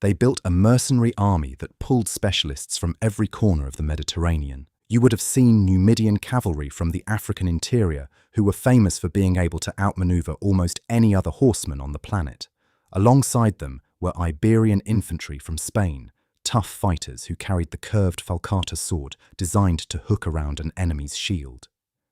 Speaker 1: They built a mercenary army that pulled specialists from every corner of the Mediterranean. You would have seen Numidian cavalry from the African interior who were famous for being able to outmaneuver almost any other horseman on the planet. Alongside them were Iberian infantry from Spain, tough fighters who carried the curved falcata sword designed to hook around an enemy's shield.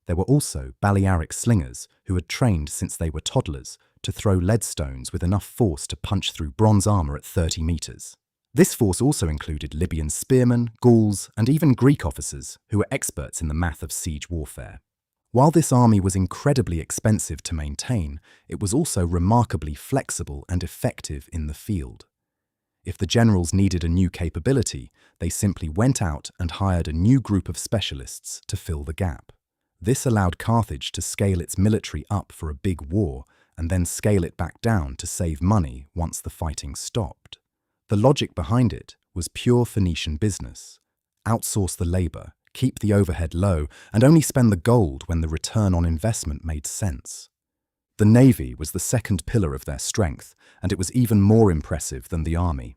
Speaker 1: There were also Balearic slingers who had trained since they were toddlers to throw lead stones with enough force to punch through bronze armor at 30 meters. This force also included Libyan spearmen, Gauls, and even Greek officers who were experts in the math of siege warfare. While this army was incredibly expensive to maintain, it was also remarkably flexible and effective in the field. If the generals needed a new capability, they simply went out and hired a new group of specialists to fill the gap. This allowed Carthage to scale its military up for a big war and then scale it back down to save money once the fighting stopped. The logic behind it was pure Phoenician business. Outsource the labor, keep the overhead low, and only spend the gold when the return on investment made sense. The navy was the second pillar of their strength, and it was even more impressive than the army.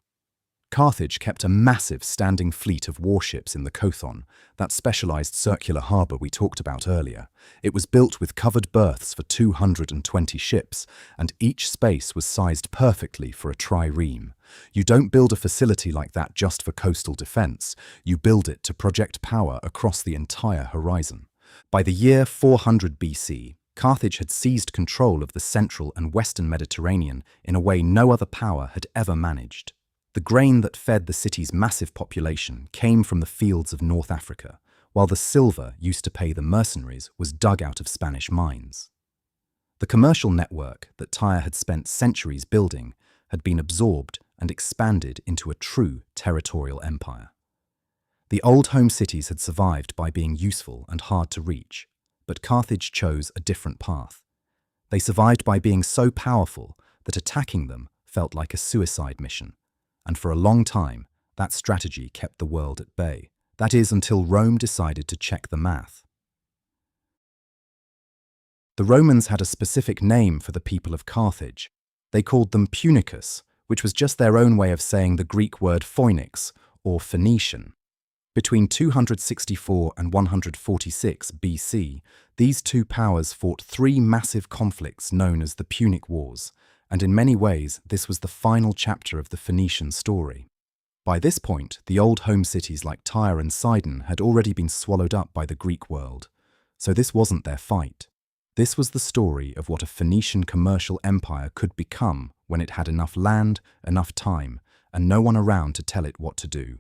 Speaker 1: Carthage kept a massive standing fleet of warships in the Kothon, that specialized circular harbor we talked about earlier. It was built with covered berths for 220 ships, and each space was sized perfectly for a trireme. You don't build a facility like that just for coastal defense, you build it to project power across the entire horizon. By the year 400 BC, Carthage had seized control of the central and western Mediterranean in a way no other power had ever managed. The grain that fed the city's massive population came from the fields of North Africa, while the silver used to pay the mercenaries was dug out of Spanish mines. The commercial network that Tyre had spent centuries building had been absorbed and expanded into a true territorial empire. The old home cities had survived by being useful and hard to reach, but Carthage chose a different path. They survived by being so powerful that attacking them felt like a suicide mission. And for a long time, that strategy kept the world at bay. That is, until Rome decided to check the math. The Romans had a specific name for the people of Carthage. They called them Punicus, which was just their own way of saying the Greek word Phoenix, or Phoenician. Between 264 and 146 BC, these two powers fought three massive conflicts known as the Punic Wars, and in many ways this was the final chapter of the Phoenician story. By this point, the old home cities like Tyre and Sidon had already been swallowed up by the Greek world, so this wasn't their fight. This was the story of what a Phoenician commercial empire could become when it had enough land, enough time, and no one around to tell it what to do.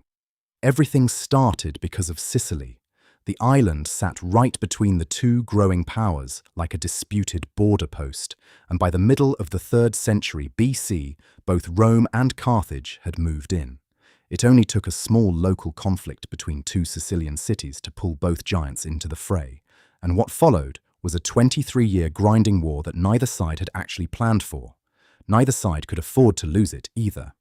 Speaker 1: Everything started because of Sicily. The island sat right between the two growing powers like a disputed border post, and by the middle of the 3rd century BC, both Rome and Carthage had moved in. It only took a small local conflict between two Sicilian cities to pull both giants into the fray, and what followed was a 23-year grinding war that neither side had actually planned for. Neither side could afford to lose it either.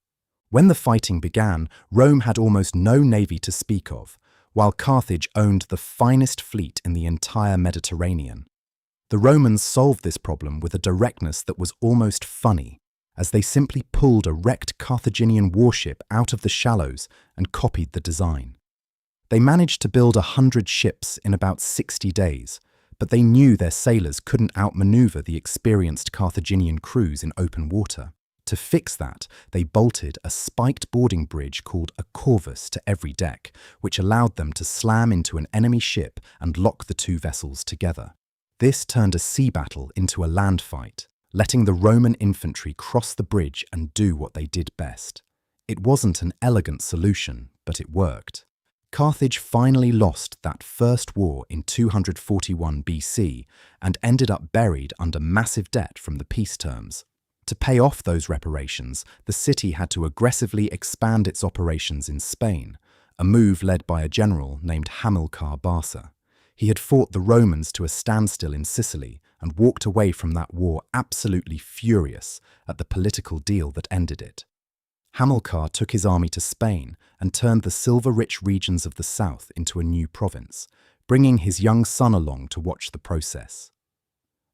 Speaker 1: When the fighting began, Rome had almost no navy to speak of, while Carthage owned the finest fleet in the entire Mediterranean. The Romans solved this problem with a directness that was almost funny, as they simply pulled a wrecked Carthaginian warship out of the shallows and copied the design. They managed to build 100 ships in about 60 days, but they knew their sailors couldn't outmaneuver the experienced Carthaginian crews in open water. To fix that, they bolted a spiked boarding bridge called a corvus to every deck, which allowed them to slam into an enemy ship and lock the two vessels together. This turned a sea battle into a land fight, letting the Roman infantry cross the bridge and do what they did best. It wasn't an elegant solution, but it worked. Carthage finally lost that first war in 241 BC and ended up buried under massive debt from the peace terms. To pay off those reparations, the city had to aggressively expand its operations in Spain, a move led by a general named Hamilcar Barca. He had fought the Romans to a standstill in Sicily and walked away from that war absolutely furious at the political deal that ended it. Hamilcar took his army to Spain and turned the silver-rich regions of the south into a new province, bringing his young son along to watch the process.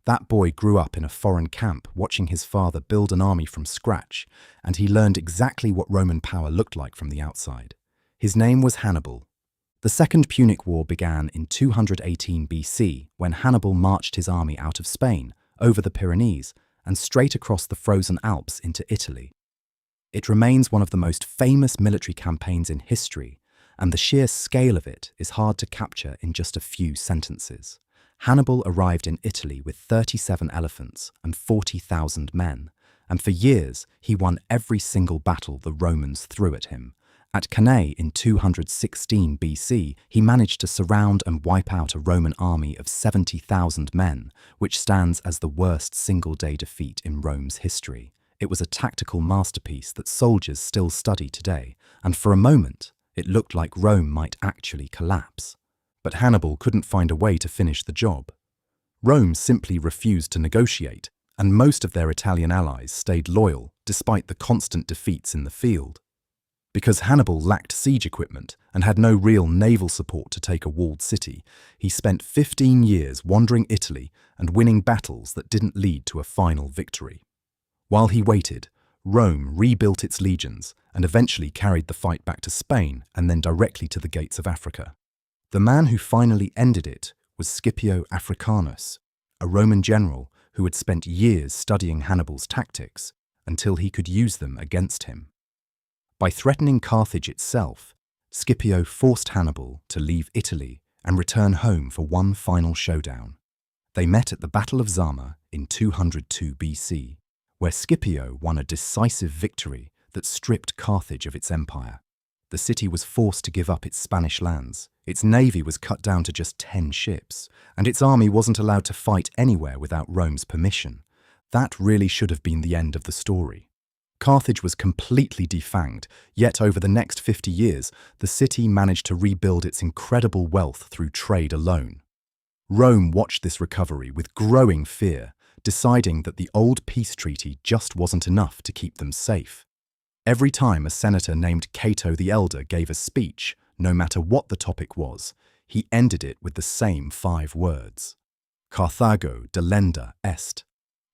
Speaker 1: That boy grew up in a foreign camp watching his father build an army from scratch, and he learned exactly what Roman power looked like from the outside. His name was Hannibal. The Second Punic War began in 218 BC when Hannibal marched his army out of Spain, over the Pyrenees, and straight across the frozen Alps into Italy. It remains one of the most famous military campaigns in history, and the sheer scale of it is hard to capture in just a few sentences. Hannibal arrived in Italy with 37 elephants and 40,000 men, and for years he won every single battle the Romans threw at him. At Cannae in 216 BC, he managed to surround and wipe out a Roman army of 70,000 men, which stands as the worst single-day defeat in Rome's history. It was a tactical masterpiece that soldiers still study today, and for a moment, it looked like Rome might actually collapse. But Hannibal couldn't find a way to finish the job. Rome simply refused to negotiate, and most of their Italian allies stayed loyal despite the constant defeats in the field. Because Hannibal lacked siege equipment and had no real naval support to take a walled city, he spent 15 years wandering Italy and winning battles that didn't lead to a final victory. While he waited, Rome rebuilt its legions and eventually carried the fight back to Spain and then directly to the gates of Africa. The man who finally ended it was Scipio Africanus, a Roman general who had spent years studying Hannibal's tactics until he could use them against him. By threatening Carthage itself, Scipio forced Hannibal to leave Italy and return home for one final showdown. They met at the Battle of Zama in 202 BC, where Scipio won a decisive victory that stripped Carthage of its empire. The city was forced to give up its Spanish lands, its navy was cut down to just 10 ships, and its army wasn't allowed to fight anywhere without Rome's permission. That really should have been the end of the story. Carthage was completely defanged, yet over the next 50 years, the city managed to rebuild its incredible wealth through trade alone. Rome watched this recovery with growing fear, deciding that the old peace treaty just wasn't enough to keep them safe. Every time a senator named Cato the Elder gave a speech, no matter what the topic was, he ended it with the same 5 words. Carthago delenda est.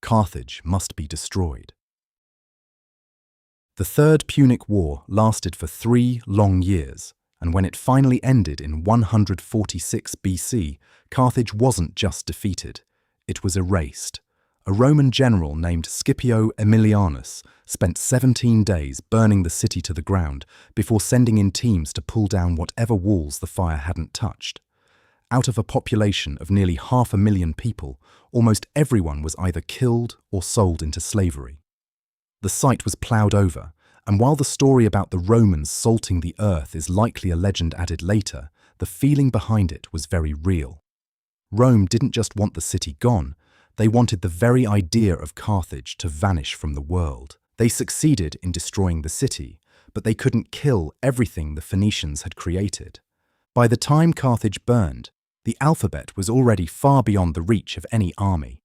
Speaker 1: Carthage must be destroyed. The Third Punic War lasted for 3 long years, and when it finally ended in 146 BC, Carthage wasn't just defeated, it was erased. A Roman general named Scipio Aemilianus spent 17 days burning the city to the ground before sending in teams to pull down whatever walls the fire hadn't touched. Out of a population of nearly 500,000 people, almost everyone was either killed or sold into slavery. The site was ploughed over, and while the story about the Romans salting the earth is likely a legend added later, the feeling behind it was very real. Rome didn't just want the city gone, they wanted the very idea of Carthage to vanish from the world. They succeeded in destroying the city, but they couldn't kill everything the Phoenicians had created. By the time Carthage burned, the alphabet was already far beyond the reach of any army.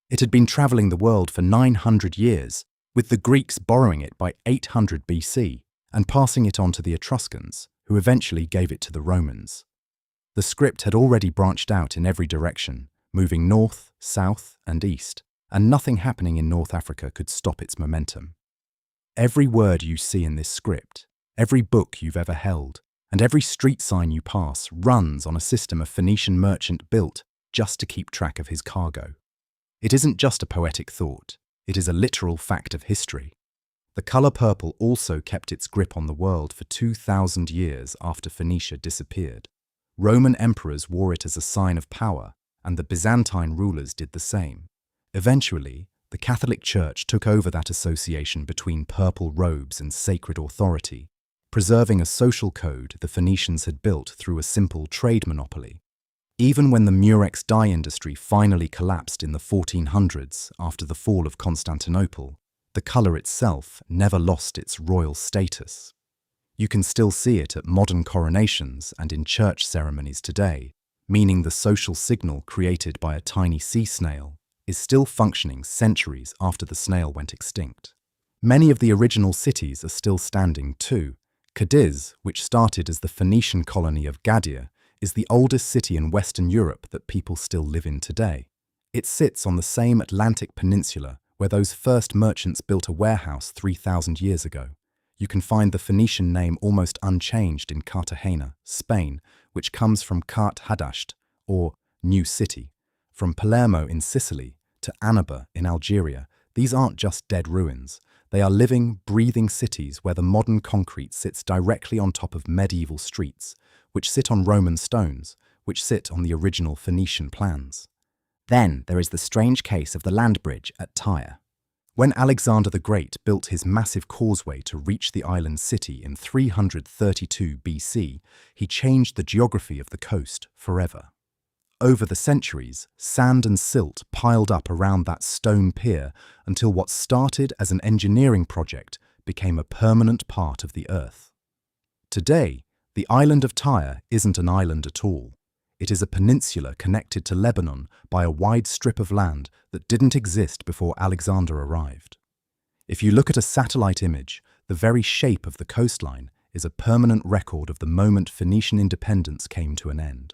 Speaker 1: It had been traveling the world for 900 years, with the Greeks borrowing it by 800 BC and passing it on to the Etruscans, who eventually gave it to the Romans. The script had already branched out in every direction, moving north, south, and east, and nothing happening in North Africa could stop its momentum. Every word you see in this script, every book you've ever held, and every street sign you pass runs on a system a Phoenician merchant built just to keep track of his cargo. It isn't just a poetic thought. It is a literal fact of history. The colour purple also kept its grip on the world for 2,000 years after Phoenicia disappeared. Roman emperors wore it as a sign of power, and the Byzantine rulers did the same. Eventually, the Catholic Church took over that association between purple robes and sacred authority, preserving a social code the Phoenicians had built through a simple trade monopoly. Even when the murex dye industry finally collapsed in the 1400s after the fall of Constantinople, the colour itself never lost its royal status. You can still see it at modern coronations and in church ceremonies today, meaning the social signal created by a tiny sea snail is still functioning centuries after the snail went extinct. Many of the original cities are still standing too. Cadiz, which started as the Phoenician colony of Gadir, is the oldest city in Western Europe that people still live in today. It sits on the same Atlantic peninsula where those first merchants built a warehouse 3,000 years ago. You can find the Phoenician name almost unchanged in Cartagena, Spain, which comes from Cart Hadasht, or New City. From Palermo in Sicily to Annaba in Algeria, these aren't just dead ruins. They are living, breathing cities where the modern concrete sits directly on top of medieval streets, which sit on Roman stones, which sit on the original Phoenician plans. Then there is the strange case of the land bridge at Tyre. When Alexander the Great built his massive causeway to reach the island city in 332 BC, he changed the geography of the coast forever. Over the centuries, sand and silt piled up around that stone pier until what started as an engineering project became a permanent part of the earth. Today, the island of Tyre isn't an island at all. It is a peninsula connected to Lebanon by a wide strip of land that didn't exist before Alexander arrived. If you look at a satellite image, the very shape of the coastline is a permanent record of the moment Phoenician independence came to an end.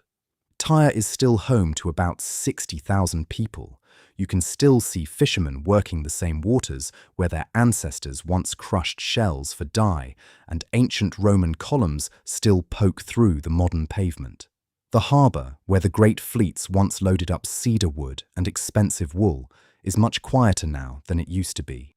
Speaker 1: Tyre is still home to about 60,000 people. You can still see fishermen working the same waters where their ancestors once crushed shells for dye, and ancient Roman columns still poke through the modern pavement. The harbour, where the great fleets once loaded up cedar wood and expensive wool, is much quieter now than it used to be.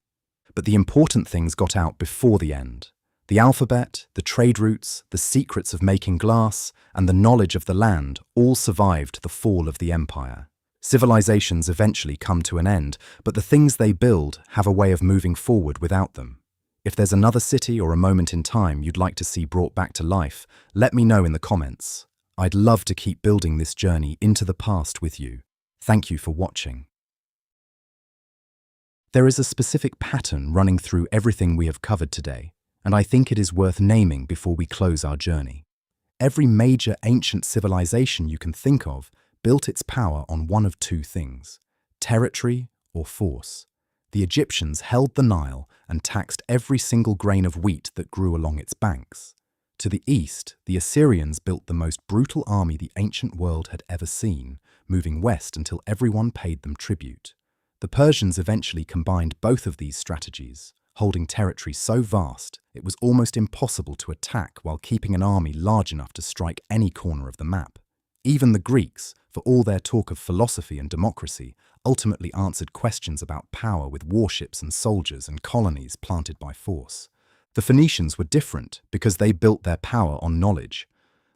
Speaker 1: But the important things got out before the end. The alphabet, the trade routes, the secrets of making glass, and the knowledge of the land all survived the fall of the empire. Civilizations eventually come to an end, but the things they build have a way of moving forward without them. If there's another city or a moment in time you'd like to see brought back to life, let me know in the comments. I'd love to keep building this journey into the past with you. Thank you for watching. There is a specific pattern running through everything we have covered today, and I think it is worth naming before we close our journey. Every major ancient civilization you can think of built its power on one of two things: territory or force. The Egyptians held the Nile and taxed every single grain of wheat that grew along its banks. To the east, the Assyrians built the most brutal army the ancient world had ever seen, moving west until everyone paid them tribute. The Persians eventually combined both of these strategies, holding territory so vast it was almost impossible to attack while keeping an army large enough to strike any corner of the map. Even the Greeks, for all their talk of philosophy and democracy, ultimately answered questions about power with warships and soldiers and colonies planted by force. The Phoenicians were different because they built their power on knowledge.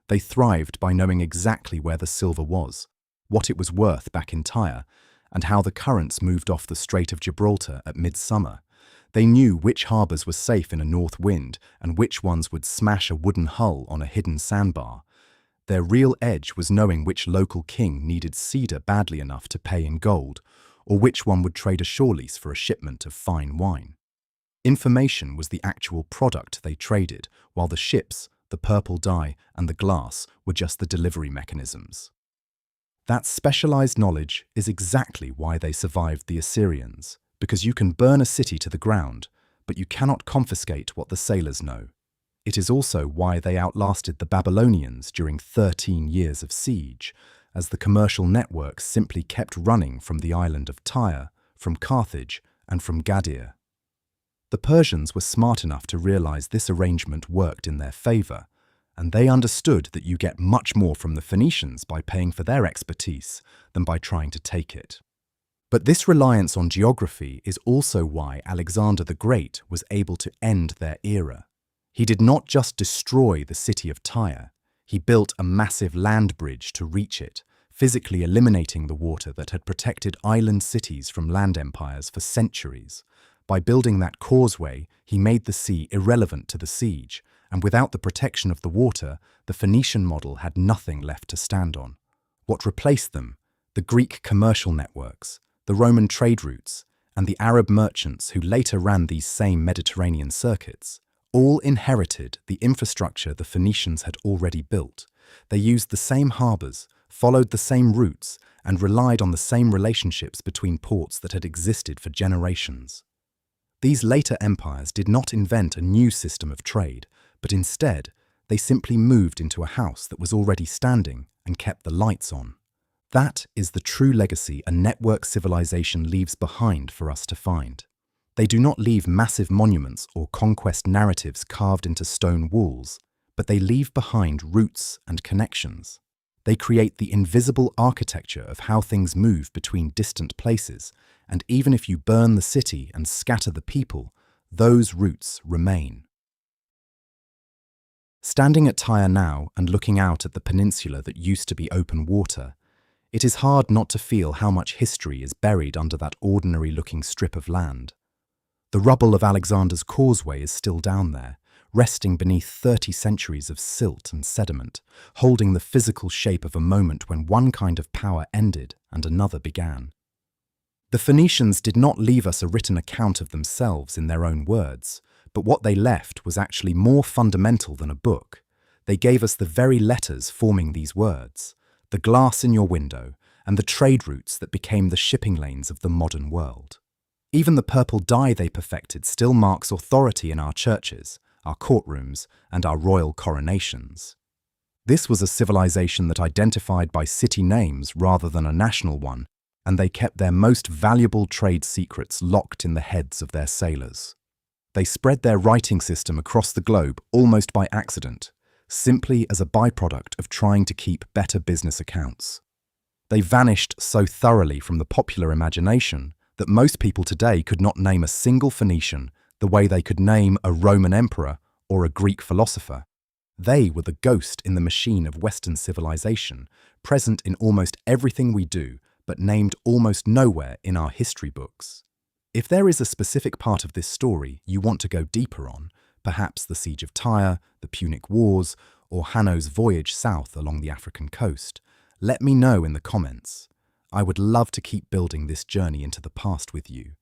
Speaker 1: They thrived by knowing exactly where the silver was, what it was worth back in Tyre, and how the currents moved off the Strait of Gibraltar at midsummer. They knew which harbours were safe in a north wind and which ones would smash a wooden hull on a hidden sandbar. Their real edge was knowing which local king needed cedar badly enough to pay in gold, or which one would trade a shore lease for a shipment of fine wine. Information was the actual product they traded, while the ships, the purple dye, and the glass were just the delivery mechanisms. That specialized knowledge is exactly why they survived the Assyrians, because you can burn a city to the ground, but you cannot confiscate what the sailors know. It is also why they outlasted the Babylonians during 13 years of siege, as the commercial network simply kept running from the island of Tyre, from Carthage, and from Cedar. The Persians were smart enough to realize this arrangement worked in their favor, and they understood that you get much more from the Phoenicians by paying for their expertise than by trying to take it. But this reliance on geography is also why Alexander the Great was able to end their era. He did not just destroy the city of Tyre, he built a massive land bridge to reach it, physically eliminating the water that had protected island cities from land empires for centuries. By building that causeway, he made the sea irrelevant to the siege, and without the protection of the water, the Phoenician model had nothing left to stand on. What replaced them? The Greek commercial networks, the Roman trade routes, and the Arab merchants who later ran these same Mediterranean circuits, all inherited the infrastructure the Phoenicians had already built. They used the same harbours, followed the same routes, and relied on the same relationships between ports that had existed for generations. These later empires did not invent a new system of trade, but instead, they simply moved into a house that was already standing and kept the lights on. That is the true legacy a network civilization leaves behind for us to find. They do not leave massive monuments or conquest narratives carved into stone walls, but they leave behind roots and connections. They create the invisible architecture of how things move between distant places, and even if you burn the city and scatter the people, those roots remain. Standing at Tyre now and looking out at the peninsula that used to be open water, it is hard not to feel how much history is buried under that ordinary-looking strip of land. The rubble of Alexander's causeway is still down there, resting beneath 30 centuries of silt and sediment, holding the physical shape of a moment when one kind of power ended and another began. The Phoenicians did not leave us a written account of themselves in their own words, but what they left was actually more fundamental than a book. They gave us the very letters forming these words, the glass in your window, and the trade routes that became the shipping lanes of the modern world. Even the purple dye they perfected still marks authority in our churches, our courtrooms, and our royal coronations. This was a civilization that identified by city names rather than a national one, and they kept their most valuable trade secrets locked in the heads of their sailors. They spread their writing system across the globe almost by accident, simply as a byproduct of trying to keep better business accounts. They vanished so thoroughly from the popular imagination that most people today could not name a single Phoenician the way they could name a Roman emperor or a Greek philosopher. They were the ghost in the machine of Western civilization, present in almost everything we do, but named almost nowhere in our history books. If there is a specific part of this story you want to go deeper on, perhaps the Siege of Tyre, the Punic Wars, or Hanno's voyage south along the African coast, let me know in the comments. I would love to keep building this journey into the past with you.